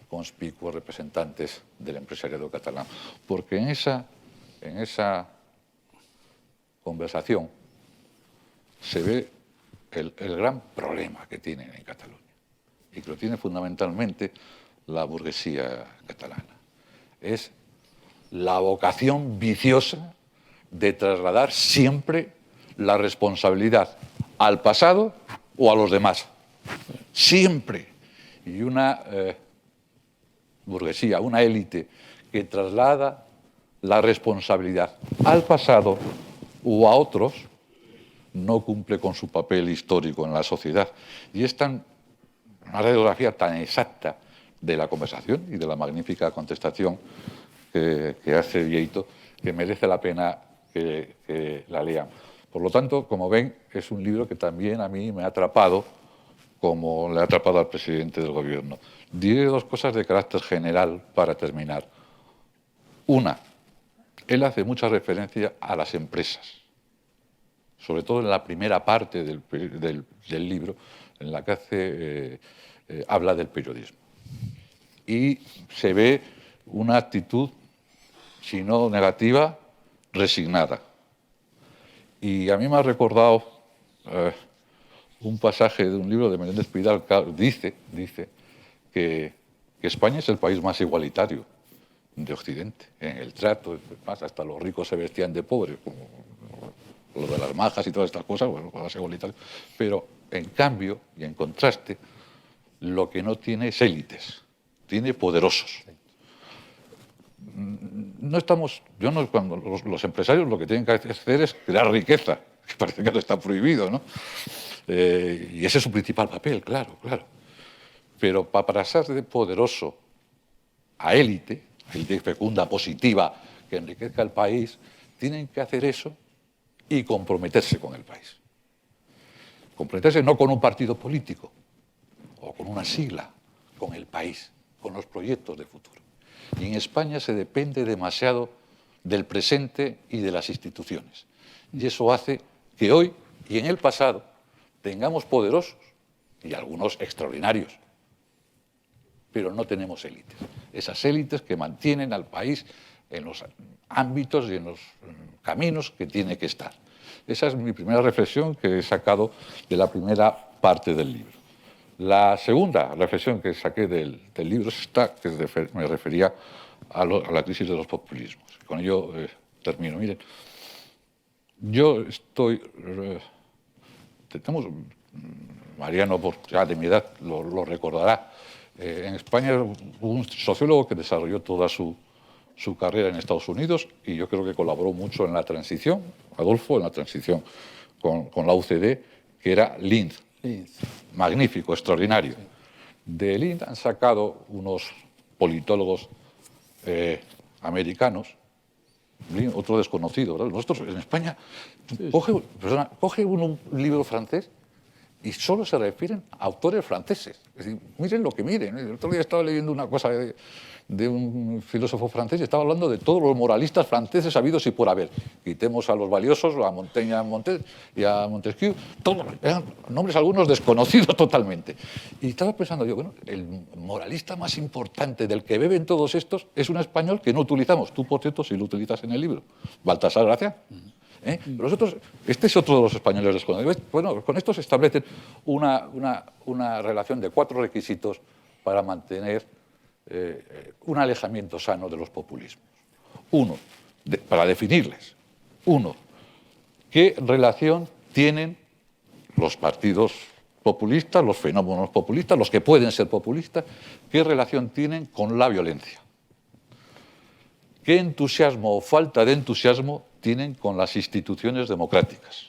Speaker 3: conspicuos representantes del empresariado catalán. Porque en esa conversación se ve el gran problema que tienen en Cataluña, y que lo tiene fundamentalmente la burguesía catalana. Es la vocación viciosa de trasladar siempre la responsabilidad al pasado o a los demás. Siempre. Y una burguesía, una élite que traslada la responsabilidad al pasado o a otros, no cumple con su papel histórico en la sociedad. Y es una radiografía tan exacta de la conversación y de la magnífica contestación que hace Bieito, que merece la pena que la lean. Por lo tanto, como ven, es un libro que también a mí me ha atrapado, como le ha atrapado al presidente del gobierno. Diré dos cosas de carácter general para terminar. Una, él hace mucha referencia a las empresas, sobre todo en la primera parte del libro, en la que habla del periodismo. Y se ve una actitud, si no negativa, resignada. Y a mí me ha recordado un pasaje de un libro de Menéndez Pidal, que dice que España es el país más igualitario de Occidente, en el trato, más hasta los ricos se vestían de pobres, como lo de las majas y todas estas cosas, bueno, más igualitario. Pero, en cambio, y en contraste, lo que no tiene es élites, tiene poderosos. Cuando los empresarios lo que tienen que hacer es crear riqueza, que parece que no está prohibido, ¿no? Y ese es su principal papel, claro. Pero para pasar de poderoso a élite fecunda, positiva, que enriquezca el país, tienen que hacer eso y comprometerse con el país. Comprometerse no con un partido político o con una sigla, con el país, con los proyectos de futuro. Y en España se depende demasiado del presente y de las instituciones. Y eso hace que hoy y en el pasado tengamos poderosos y algunos extraordinarios, pero no tenemos élites. Esas élites que mantienen al país en los ámbitos y en los caminos que tiene que estar. Esa es mi primera reflexión que he sacado de la primera parte del libro. La segunda reflexión que saqué del libro es esta, que me refería a la crisis de los populismos. Con ello termino. Miren, yo Mariano, ya de mi edad, lo recordará. En España hubo un sociólogo que desarrolló toda su carrera en Estados Unidos y yo creo que colaboró mucho en la transición, Adolfo, en la transición con la UCD, que era Lind. Magnífico, extraordinario. De Lind han sacado unos politólogos americanos, Lind, otro desconocido, ¿verdad? Nosotros en España, coge uno un libro francés y solo se refieren a autores franceses. Es decir, miren lo que miren. El otro día estaba leyendo una cosa de un filósofo francés y estaba hablando de todos los moralistas franceses habidos y por haber. Quitemos a los valiosos, a Montaigne y a Montesquieu, todos eran nombres algunos desconocidos totalmente. Y estaba pensando yo, bueno, el moralista más importante del que beben todos estos es un español que no utilizamos. Tú, por cierto, sí lo utilizas en el libro. Baltasar Gracia. Nosotros, este es otro de los españoles desconocidos. Bueno, con esto se establece una relación de 4 requisitos para mantener un alejamiento sano de los populismos. Para definirles. ¿Qué relación tienen los partidos populistas, los fenómenos populistas, los que pueden ser populistas, qué relación tienen con la violencia? ¿Qué entusiasmo o falta de entusiasmo tienen con las instituciones democráticas.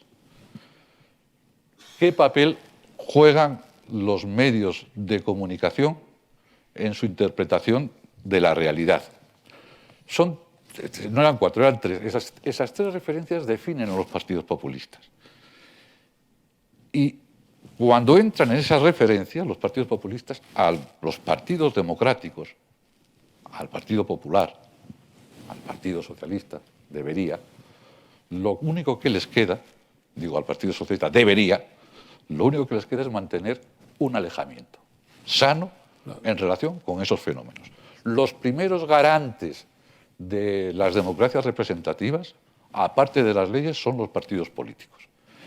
Speaker 3: ¿Qué papel juegan los medios de comunicación en su interpretación de la realidad? No eran 4, eran 3. Esas 3 referencias definen a los partidos populistas. Y cuando entran en esas referencias, los partidos populistas, a los partidos democráticos, al Partido Popular, al Partido Socialista, debería, lo único que les queda, digo al Partido Socialista, debería, lo único que les queda es mantener un alejamiento sano en relación con esos fenómenos. Los primeros garantes de las democracias representativas, aparte de las leyes, son los partidos políticos.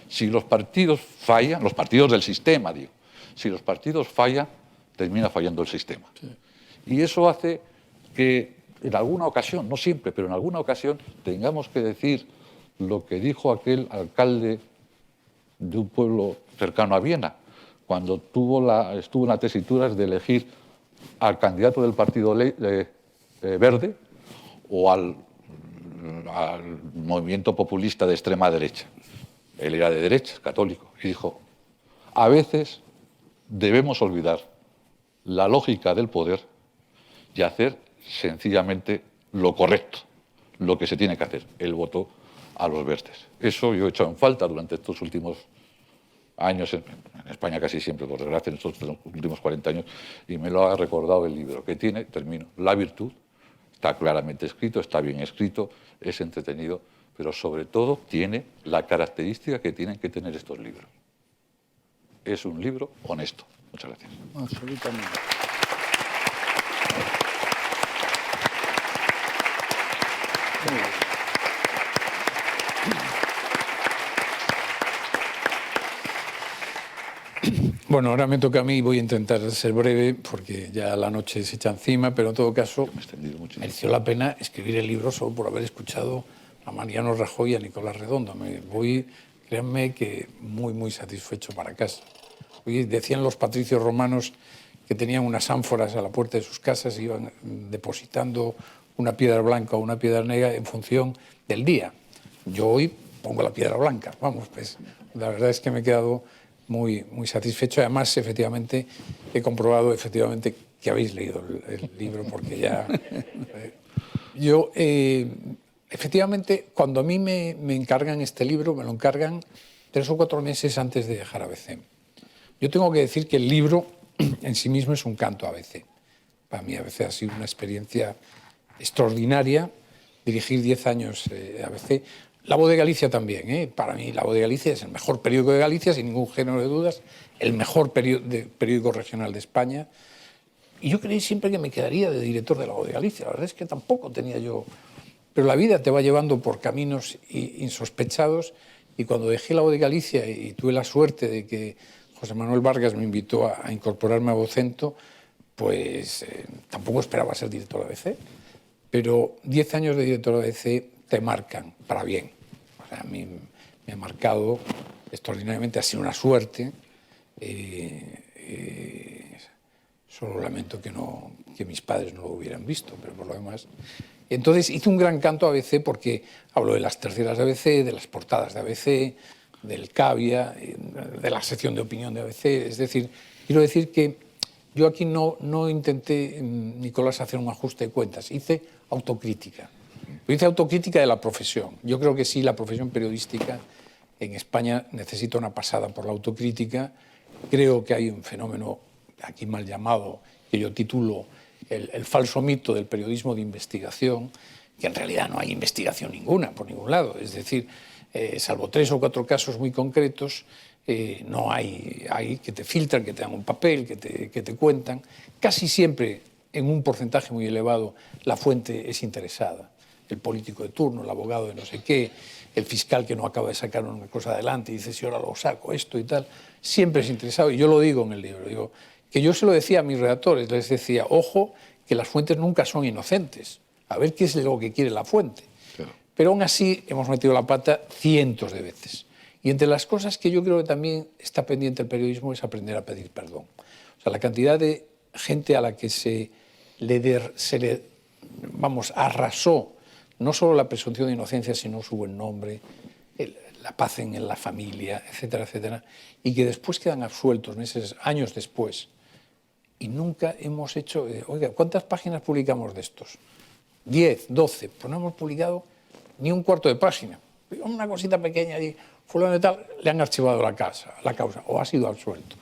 Speaker 3: Si los partidos fallan, los partidos del sistema, digo, si los partidos fallan, termina fallando el sistema. Sí. Y eso hace que en alguna ocasión, no siempre, pero en alguna ocasión, tengamos que decir lo que dijo aquel alcalde de un pueblo cercano a Viena, cuando estuvo en las tesituras de elegir al candidato del Partido Verde o al movimiento populista de extrema derecha. Él era de derecha, católico, y dijo, a veces debemos olvidar la lógica del poder y hacer sencillamente lo correcto, lo que se tiene que hacer, el voto a los verdes. Eso yo he echado en falta durante estos últimos años, en España casi siempre, por desgracia, en estos últimos 40 años, y me lo ha recordado el libro, que tiene, termino, La virtud, está claramente escrito, está bien escrito, es entretenido, pero sobre todo tiene la característica que tienen que tener estos libros. Es un libro honesto. Muchas gracias.
Speaker 2: Absolutamente.
Speaker 1: Bueno, ahora me toca a mí, voy a intentar ser breve porque ya la noche se echa encima, pero en todo caso mereció la pena escribir el libro solo por haber escuchado a Mariano Rajoy y a Nicolás Redondo. Me voy, créanme, que muy satisfecho para casa. Hoy decían los patricios romanos que tenían unas ánforas a la puerta de sus casas y iban depositando una piedra blanca o una piedra negra en función del día. Yo hoy pongo la piedra blanca, vamos, pues la verdad es que me he quedado muy satisfecho. Además, efectivamente, he comprobado que habéis leído el libro, porque ya... yo, efectivamente, cuando a mí me encargan este libro, me lo encargan 3 o 4 meses antes de dejar ABC. Yo tengo que decir que el libro en sí mismo es un canto a ABC. Para mí ABC ha sido una experiencia extraordinaria, dirigir 10 años a ABC. La Voz de Galicia también, Para mí La Voz de Galicia es el mejor periódico de Galicia, sin ningún género de dudas, el mejor periódico regional de España. Y yo creí siempre que me quedaría de director de La Voz de Galicia. La verdad es que tampoco tenía yo... Pero la vida te va llevando por caminos insospechados, y cuando dejé La Voz de Galicia y tuve la suerte de que José Manuel Vargas me invitó a incorporarme a Vocento, pues tampoco esperaba ser director de ABC. Pero 10 años de director de ABC te marcan para bien. O sea, a mí me ha marcado extraordinariamente, ha sido una suerte. Solo lamento que mis padres no lo hubieran visto, pero por lo demás... Entonces hice un gran canto a ABC porque hablo de las terceras de ABC, de las portadas de ABC, del Cavia, de la sección de opinión de ABC. Es decir, quiero decir que yo aquí no intenté, Nicolás, hacer un ajuste de cuentas, hice autocrítica. Yo hice autocrítica de la profesión. Yo creo que sí, la profesión periodística en España necesita una pasada por la autocrítica. Creo que hay un fenómeno aquí mal llamado, que yo titulo el falso mito del periodismo de investigación, que en realidad no hay investigación ninguna, por ningún lado. Es decir, salvo 3 o 4 casos muy concretos, no hay que te filtran, que te dan un papel, que te cuentan. Casi siempre, en un porcentaje muy elevado, la fuente es interesada. El político de turno, el abogado de no sé qué, el fiscal que no acaba de sacar una cosa adelante y dice, si ahora lo saco, esto y tal, siempre es interesado. Y yo lo digo en el libro, digo que yo se lo decía a mis redactores, les decía, ojo, que las fuentes nunca son inocentes, a ver qué es lo que quiere la fuente. Claro. Pero aún así hemos metido la pata cientos de veces. Y entre las cosas que yo creo que también está pendiente el periodismo es aprender a pedir perdón. O sea, la cantidad de gente a la que se le arrasó no solo la presunción de inocencia, sino su buen nombre, la paz en la familia, etcétera, etcétera, y que después quedan absueltos años después. Y nunca hemos hecho, oiga, ¿cuántas páginas publicamos de estos? 10, 12, pues no hemos publicado ni un cuarto de página. Una cosita pequeña allí, fulano de tal, le han archivado la causa o ha sido absuelto.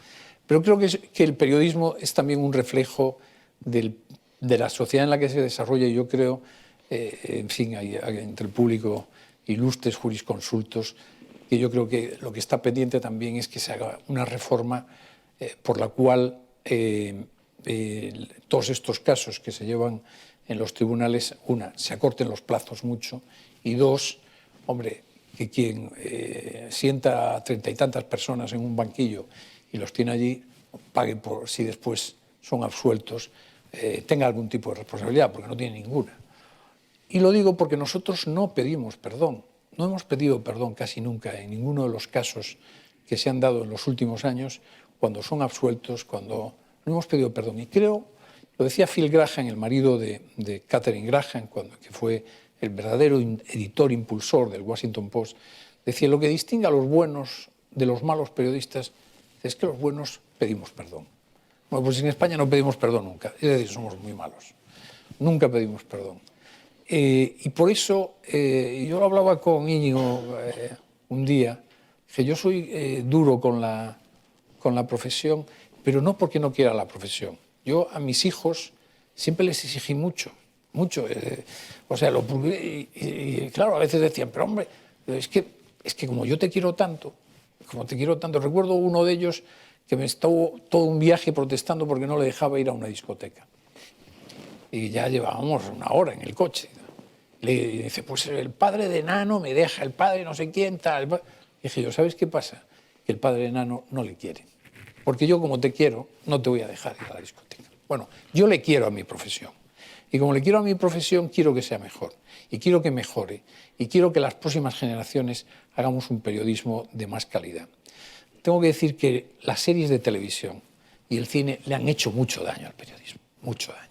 Speaker 1: Pero creo que el periodismo es también un reflejo de la sociedad en la que se desarrolla, y yo creo, en fin, hay entre el público ilustres jurisconsultos, que yo creo que lo que está pendiente también es que se haga una reforma por la cual todos estos casos que se llevan en los tribunales, una, se acorten los plazos mucho, y dos, hombre, que quien sienta a 30 y tantas personas en un banquillo y los tiene allí, pague por si después son absueltos, tenga algún tipo de responsabilidad, porque no tiene ninguna. Y lo digo porque nosotros no pedimos perdón, no hemos pedido perdón casi nunca en ninguno de los casos que se han dado en los últimos años, cuando son absueltos, cuando no hemos pedido perdón. Y creo, lo decía Phil Graham, el marido de Katharine Graham, que fue el verdadero editor impulsor del Washington Post, decía, lo que distingue a los buenos de los malos periodistas es que los buenos pedimos perdón. Bueno, pues en España no pedimos perdón nunca, es decir, somos muy malos. Nunca pedimos perdón. Y por eso, yo lo hablaba con Íñigo un día, que yo soy duro con la profesión, pero no porque no quiera la profesión. Yo a mis hijos siempre les exigí mucho. O sea, y claro, a veces decían, pero hombre, es que como yo te quiero tanto, recuerdo uno de ellos que me estuvo todo un viaje protestando porque no le dejaba ir a una discoteca. Y ya llevábamos una hora en el coche. Le dice, pues el padre de Nano me deja, el padre no sé quién, tal. Y dije yo, ¿sabes qué pasa? Que el padre de Nano no le quiere. Porque yo, como te quiero, no te voy a dejar ir a la discoteca. Bueno, yo le quiero a mi profesión. Y como le quiero a mi profesión, quiero que sea mejor. Y quiero que mejore. Y quiero que las próximas generaciones hagamos un periodismo de más calidad. Tengo que decir que las series de televisión y el cine le han hecho mucho daño al periodismo. Mucho daño.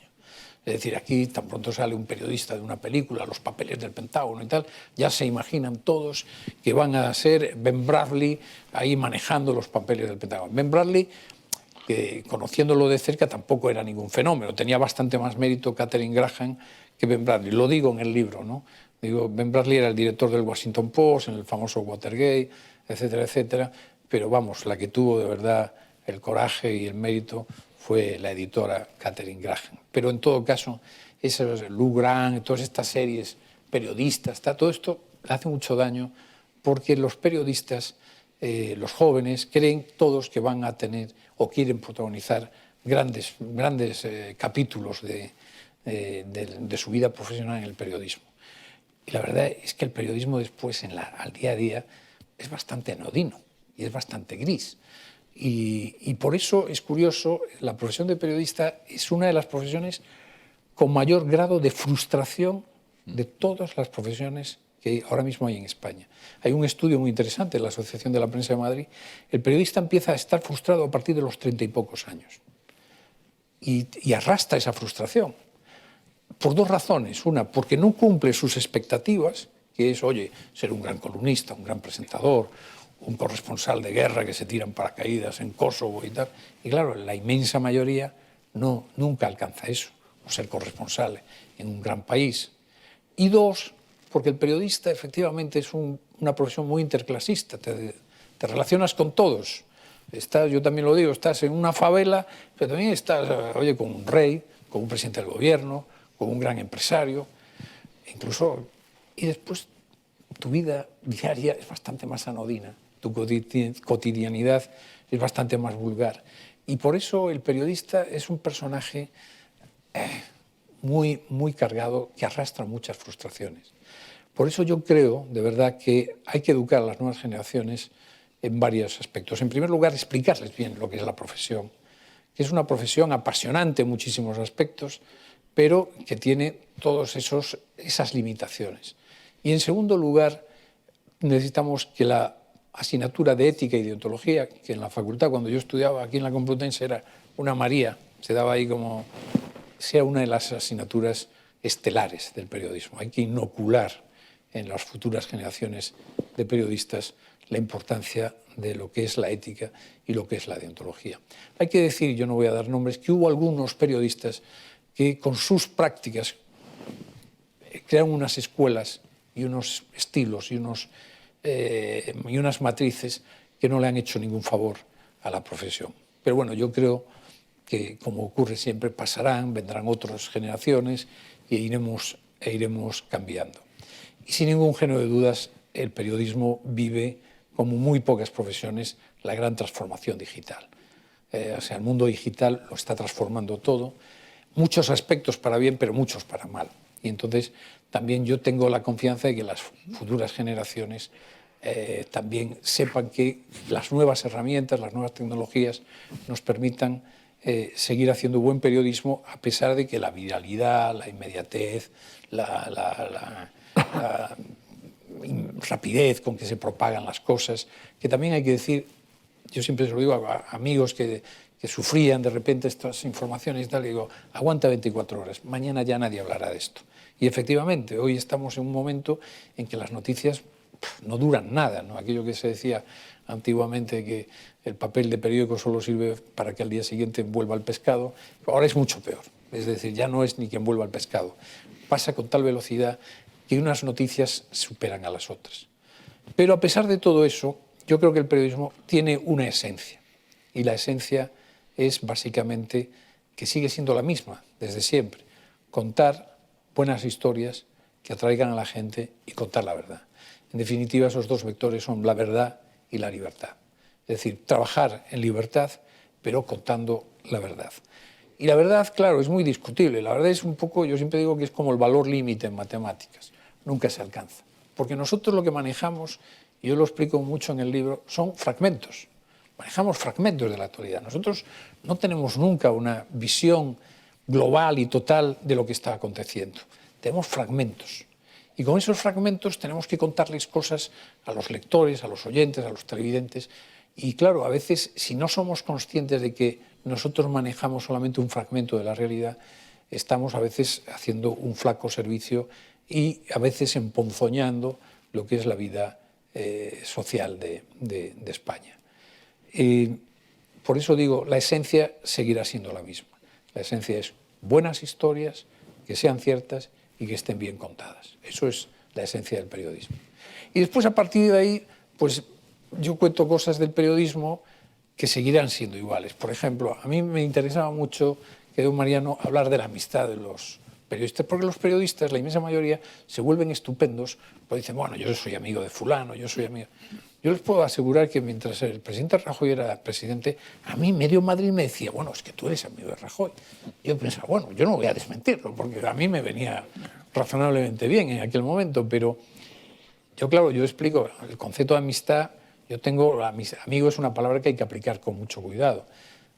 Speaker 1: Es decir, aquí tan pronto sale un periodista de una película, los papeles del Pentágono y tal, ya se imaginan todos que van a ser Ben Bradley ahí manejando los papeles del Pentágono. Ben Bradley, que conociéndolo de cerca tampoco era ningún fenómeno, tenía bastante más mérito Katharine Graham que Ben Bradley. Lo digo en el libro, ¿no? Digo, Ben Bradley era el director del Washington Post, en el famoso Watergate, etcétera, etcétera, pero vamos, la que tuvo de verdad el coraje y el mérito fue la editora Katharine Graham. Pero en todo caso, Lou Grant, todas estas series periodistas, todo esto le hace mucho daño porque los periodistas, los jóvenes, creen todos que van a tener o quieren protagonizar grandes capítulos de su vida profesional en el periodismo. Y la verdad es que el periodismo después, al día a día, es bastante anodino y es bastante gris. Y por eso es curioso, la profesión de periodista es una de las profesiones con mayor grado de frustración de todas las profesiones que ahora mismo hay en España. Hay un estudio muy interesante en la Asociación de la Prensa de Madrid. El periodista empieza a estar frustrado a partir de los 30 y pocos años. Y arrastra esa frustración. Por dos razones. Una, porque no cumple sus expectativas, que es, oye, ser un gran columnista, un gran presentador, un corresponsal de guerra que se tiran paracaídas en Kosovo y tal. Y claro, la inmensa mayoría nunca alcanza eso, o ser corresponsal en un gran país. Y dos, porque el periodista efectivamente es una profesión muy interclasista, te relacionas con todos. Yo también lo digo, estás en una favela, pero también estás, oye, con un rey, con un presidente del gobierno, con un gran empresario, incluso, y después tu vida diaria es bastante más anodina, tu cotidianidad es bastante más vulgar. Y por eso el periodista es un personaje muy, muy cargado, que arrastra muchas frustraciones. Por eso yo creo, de verdad, que hay que educar a las nuevas generaciones en varios aspectos. En primer lugar, explicarles bien lo que es la profesión, que es una profesión apasionante en muchísimos aspectos, pero que tiene todas esas limitaciones. Y en segundo lugar, necesitamos que la asignatura de ética y de deontología, que en la facultad, cuando yo estudiaba aquí en la Complutense, era una María, se daba ahí como, sea una de las asignaturas estelares del periodismo. Hay que inocular en las futuras generaciones de periodistas la importancia de lo que es la ética y lo que es la deontología. Hay que decir, yo no voy a dar nombres, que hubo algunos periodistas que con sus prácticas crearon unas escuelas y unos estilos y unas matrices que no le han hecho ningún favor a la profesión. Pero bueno, yo creo que, como ocurre siempre, pasarán, vendrán otras generaciones e iremos cambiando. Y sin ningún género de dudas, el periodismo vive, como muy pocas profesiones, la gran transformación digital. O sea, el mundo digital lo está transformando todo, muchos aspectos para bien, pero muchos para mal. Y entonces también yo tengo la confianza de que las futuras generaciones también sepan que las nuevas herramientas, las nuevas tecnologías nos permitan seguir haciendo buen periodismo, a pesar de que la viralidad, la inmediatez, la rapidez con que se propagan las cosas, que también hay que decir, yo siempre se lo digo a amigos que sufrían de repente estas informaciones y tal, y digo, aguanta 24 horas, mañana ya nadie hablará de esto. Y efectivamente, hoy estamos en un momento en que las noticias no duran nada, ¿no? Aquello que se decía antiguamente, que el papel de periódico solo sirve para que al día siguiente envuelva el pescado, ahora es mucho peor. Es decir, ya no es ni que envuelva el pescado. Pasa con tal velocidad que unas noticias superan a las otras. Pero a pesar de todo eso, yo creo que el periodismo tiene una esencia. Y la esencia es básicamente que sigue siendo la misma desde siempre. Contar buenas historias que atraigan a la gente y contar la verdad. En definitiva, esos dos vectores son la verdad y la libertad. Es decir, trabajar en libertad, pero contando la verdad. Y la verdad, claro, es muy discutible. La verdad es un poco, yo siempre digo que es como el valor límite en matemáticas. Nunca se alcanza. Porque nosotros lo que manejamos, y yo lo explico mucho en el libro, son fragmentos. Manejamos fragmentos de la actualidad. Nosotros no tenemos nunca una visión global y total de lo que está aconteciendo. Tenemos fragmentos. Y con esos fragmentos tenemos que contarles cosas a los lectores, a los oyentes, a los televidentes. Y claro, a veces, si no somos conscientes de que nosotros manejamos solamente un fragmento de la realidad, estamos a veces haciendo un flaco servicio y a veces emponzoñando lo que es la vida social de España. Por eso digo, la esencia seguirá siendo la misma. La esencia es buenas historias, que sean ciertas y que estén bien contadas. Eso es la esencia del periodismo. Y después, a partir de ahí, pues yo cuento cosas del periodismo que seguirán siendo iguales. Por ejemplo, a mí me interesaba mucho, que don Mariano, hablar de la amistad de los periodistas, porque los periodistas, la inmensa mayoría, se vuelven estupendos, pues dicen, bueno, yo soy amigo de fulano, yo soy amigo... Yo les puedo asegurar que mientras el presidente Rajoy era presidente, a mí medio Madrid me decía, bueno, es que tú eres amigo de Rajoy. Yo pensaba, bueno, yo no voy a desmentirlo, porque a mí me venía razonablemente bien en aquel momento, pero yo, claro, yo explico el concepto de amistad. Yo tengo, amigo es una palabra que hay que aplicar con mucho cuidado.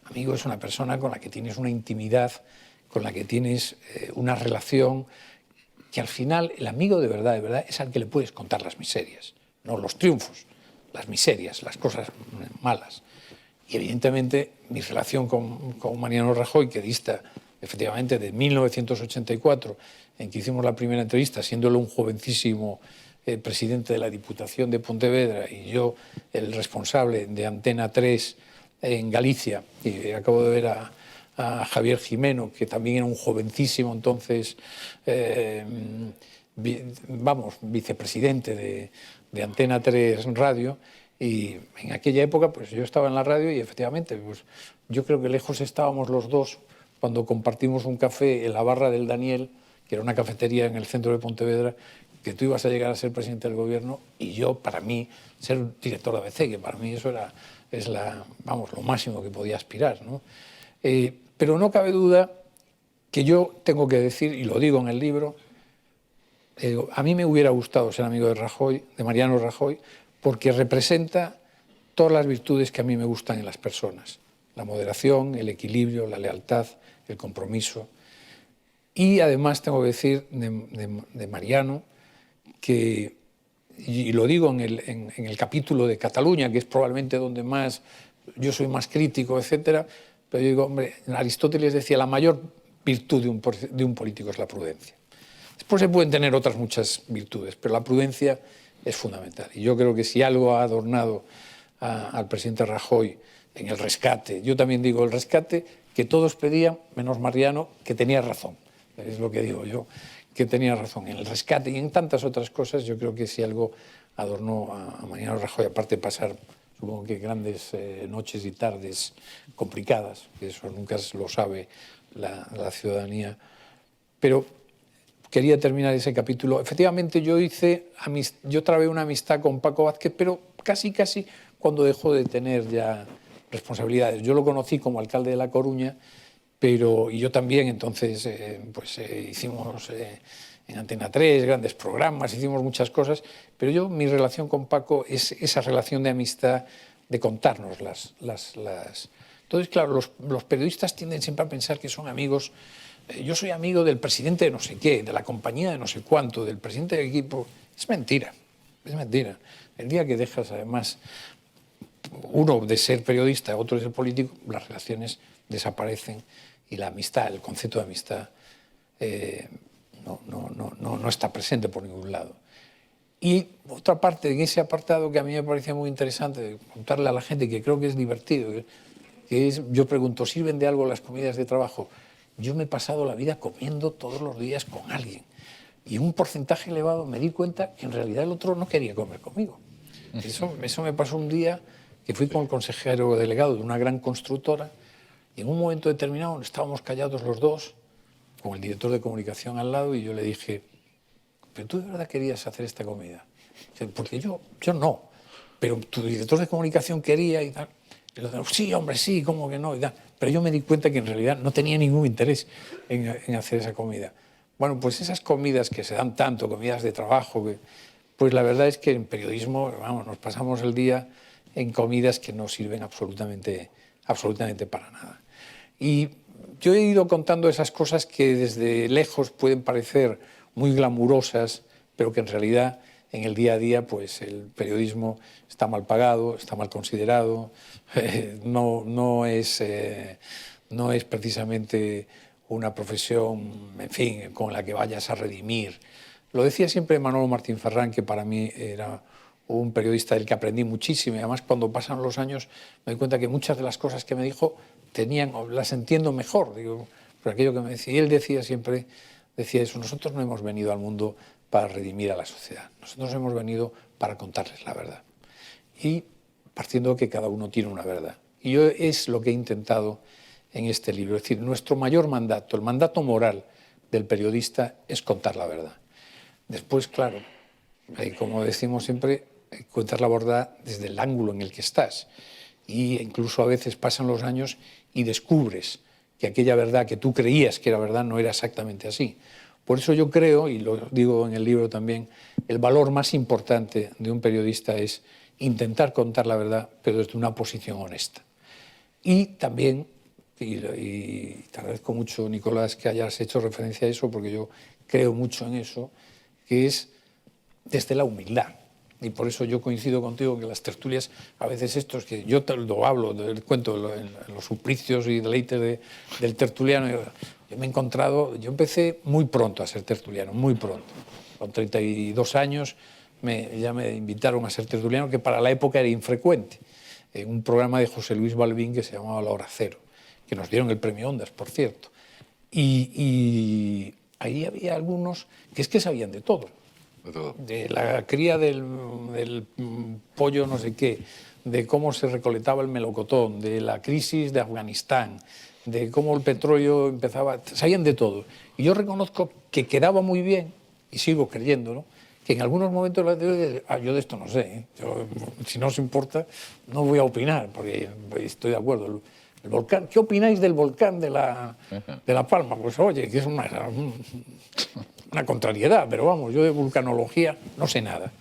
Speaker 1: Amigo es una persona con la que tienes una intimidad, con la que tienes una relación, que al final el amigo de verdad, es al que le puedes contar las miserias, no los triunfos, las miserias, las cosas malas. Y evidentemente mi relación con Mariano Rajoy, que dista efectivamente de 1984, en que hicimos la primera entrevista, siéndolo un jovencísimo presidente de la Diputación de Pontevedra y yo el responsable de Antena 3 en Galicia, y acabo de ver a Javier Jimeno, que también era un jovencísimo entonces, vicepresidente de Antena 3 Radio, y en aquella época pues yo estaba en la radio y efectivamente pues, yo creo que lejos estábamos los dos cuando compartimos un café en la barra del Daniel, que era una cafetería en el centro de Pontevedra, que tú ibas a llegar a ser presidente del gobierno y yo, para mí, ser director de ABC, que para mí eso es lo máximo que podía aspirar, ¿no? Pero no cabe duda que yo tengo que decir, y lo digo en el libro, a mí me hubiera gustado ser amigo de Rajoy, de Mariano Rajoy, porque representa todas las virtudes que a mí me gustan en las personas. La moderación, el equilibrio, la lealtad, el compromiso. Y además tengo que decir de Mariano, que, y lo digo en el capítulo de Cataluña, que es probablemente donde más yo soy más crítico, etcétera, pero yo digo, hombre, Aristóteles decía, la mayor virtud de un político es la prudencia. Después se pueden tener otras muchas virtudes, pero la prudencia es fundamental. Y yo creo que si algo ha adornado al presidente Rajoy en el rescate, yo también digo el rescate que todos pedían, menos Mariano, que tenía razón. Es lo que digo yo, que tenía razón. En el rescate y en tantas otras cosas, yo creo que si algo adornó a Mariano Rajoy, aparte de pasar, supongo que grandes noches y tardes complicadas, que eso nunca lo sabe la ciudadanía, pero quería terminar ese capítulo. Efectivamente, yo trabé una amistad con Paco Vázquez, pero casi cuando dejó de tener ya responsabilidades. Yo lo conocí como alcalde de La Coruña, y yo también, entonces, hicimos en Antena 3 grandes programas, hicimos muchas cosas, pero mi relación con Paco es esa relación de amistad, de contarnos Entonces, claro, los periodistas tienden siempre a pensar que son amigos. Yo soy amigo del presidente de no sé qué, de la compañía de no sé cuánto, del presidente del equipo. Es mentira, es mentira. El día que dejas, además, uno de ser periodista, otro de ser político, las relaciones desaparecen y la amistad, el concepto de amistad, no está presente por ningún lado. Y otra parte, en ese apartado que a mí me parecía muy interesante, de contarle a la gente, que creo que es divertido, yo pregunto, ¿sirven de algo las comidas de trabajo? Yo me he pasado la vida comiendo todos los días con alguien y un porcentaje elevado me di cuenta que en realidad el otro no quería comer conmigo. Eso me pasó un día que fui con el consejero delegado de una gran constructora y en un momento determinado estábamos callados los dos, con el director de comunicación al lado, y yo le dije, ¿pero tú de verdad querías hacer esta comida? Porque yo no, pero tu director de comunicación quería y tal. Y lo dijo, sí, hombre, sí, ¿cómo que no? Y tal. Pero yo me di cuenta que en realidad no tenía ningún interés en hacer esa comida. Bueno, pues esas comidas que se dan tanto, comidas de trabajo, pues la verdad es que en periodismo, vamos, nos pasamos el día en comidas que no sirven absolutamente para nada. Y yo he ido contando esas cosas que desde lejos pueden parecer muy glamurosas, pero que en realidad en el día a día pues el periodismo está mal pagado, está mal considerado, no es precisamente una profesión, en fin, con la que vayas a redimir. Lo decía siempre Manolo Martín Ferrán, que para mí era un periodista del que aprendí muchísimo, y además cuando pasan los años me doy cuenta que muchas de las cosas que me dijo las entiendo mejor, digo, por aquello que me decía. Y él decía siempre eso, nosotros no hemos venido al mundo para redimir a la sociedad, nosotros hemos venido para contarles la verdad. Y partiendo de que cada uno tiene una verdad. Y yo es lo que he intentado en este libro, es decir, nuestro mayor mandato, el mandato moral del periodista es contar la verdad. Después, claro, como decimos siempre, contar la verdad desde el ángulo en el que estás. Y incluso a veces pasan los años y descubres que aquella verdad que tú creías que era verdad no era exactamente así. Por eso yo creo, y lo digo en el libro también, el valor más importante de un periodista es intentar contar la verdad, pero desde una posición honesta. Y también, y te agradezco mucho, Nicolás, que hayas hecho referencia a eso, porque yo creo mucho en eso, que es desde la humildad. Y por eso yo coincido contigo que las tertulias, a veces estos, que yo te lo hablo, cuento en los suplicios y deleites del tertuliano, yo me he encontrado, yo empecé muy pronto a ser tertuliano, muy pronto. Con 32 años ya me invitaron a ser tertuliano, que para la época era infrecuente. En un programa de José Luis Balbín que se llamaba La Hora Cero, que nos dieron el premio Ondas, por cierto. Y ahí había algunos que es que sabían de todo. De la cría del pollo no sé qué, de cómo se recolectaba el melocotón, de la crisis de Afganistán, de cómo el petróleo empezaba, sabían de todo. Y yo reconozco que quedaba muy bien, y sigo creyéndolo, que en algunos momentos yo de esto no sé, ¿eh? Yo, si no os importa, no voy a opinar, porque estoy de acuerdo. El volcán, ¿qué opináis del volcán de La Palma? Pues oye, que es una contrariedad, pero vamos, yo de vulcanología no sé nada.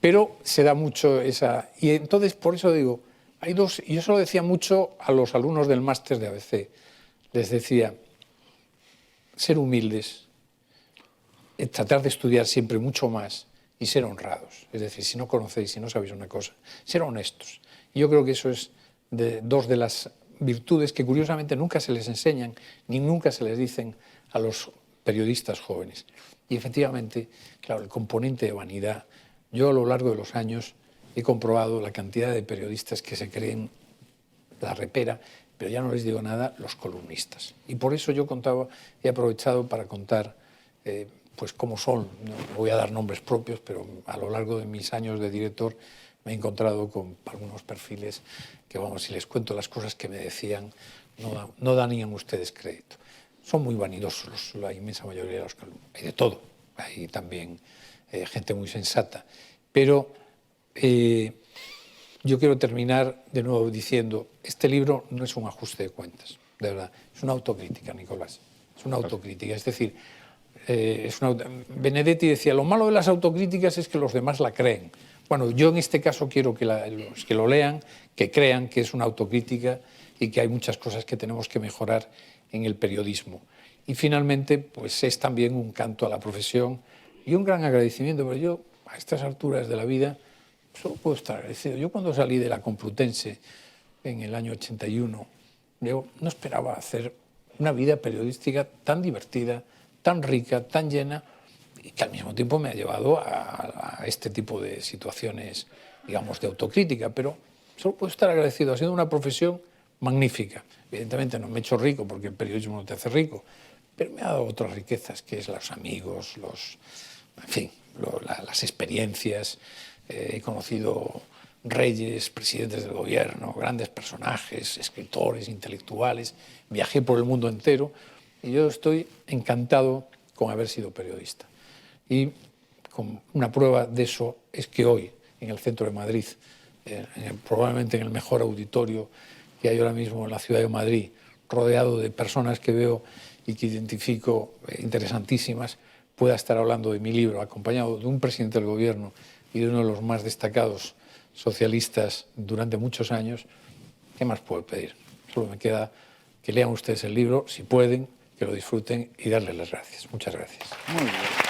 Speaker 1: Pero se da mucho esa... Y entonces, por eso digo, hay dos... Y yo se lo decía mucho a los alumnos del máster de ABC. Les decía, ser humildes, tratar de estudiar siempre mucho más y ser honrados. Es decir, si no conocéis, si no sabéis una cosa, ser honestos. Y yo creo que eso es dos de las virtudes que curiosamente nunca se les enseñan ni nunca se les dicen a los periodistas jóvenes. Y efectivamente, claro, el componente de vanidad, yo a lo largo de los años he comprobado la cantidad de periodistas que se creen la repera, pero ya no les digo nada, los columnistas. Y por eso yo he aprovechado para contar pues cómo son, no voy a dar nombres propios, pero a lo largo de mis años de director me he encontrado con algunos perfiles que, vamos, si les cuento las cosas que me decían, no darían ustedes crédito. Son muy vanidosos la inmensa mayoría de los columnistas. Hay de todo, hay también gente muy sensata. Pero yo quiero terminar de nuevo diciendo, este libro no es un ajuste de cuentas, de verdad, es una autocrítica, Nicolás, es una autocrítica, es decir, Benedetti decía, lo malo de las autocríticas es que los demás la creen. Bueno, yo en este caso quiero que los que lo lean, que crean que es una autocrítica y que hay muchas cosas que tenemos que mejorar en el periodismo. Y finalmente, pues es también un canto a la profesión y un gran agradecimiento, pero yo a estas alturas de la vida solo puedo estar agradecido. Yo cuando salí de la Complutense en el año 81, yo no esperaba hacer una vida periodística tan divertida, tan rica, tan llena, y que al mismo tiempo me ha llevado a este tipo de situaciones, digamos, de autocrítica, pero solo puedo estar agradecido. Ha sido una profesión magnífica. Evidentemente no me he hecho rico porque el periodismo no te hace rico, pero me ha dado otras riquezas, que es los amigos, en fin, las experiencias. He conocido reyes, presidentes del gobierno, grandes personajes, escritores, intelectuales. Viajé por el mundo entero y yo estoy encantado con haber sido periodista. Y una prueba de eso es que hoy, en el centro de Madrid, probablemente en el mejor auditorio que hay ahora mismo en la ciudad de Madrid, rodeado de personas que veo y que identifico interesantísimas, pueda estar hablando de mi libro, acompañado de un presidente del gobierno y de uno de los más destacados socialistas durante muchos años. ¿Qué más puedo pedir? Solo me queda que lean ustedes el libro, si pueden, que lo disfruten y darles las gracias. Muchas gracias.
Speaker 2: Muy bien.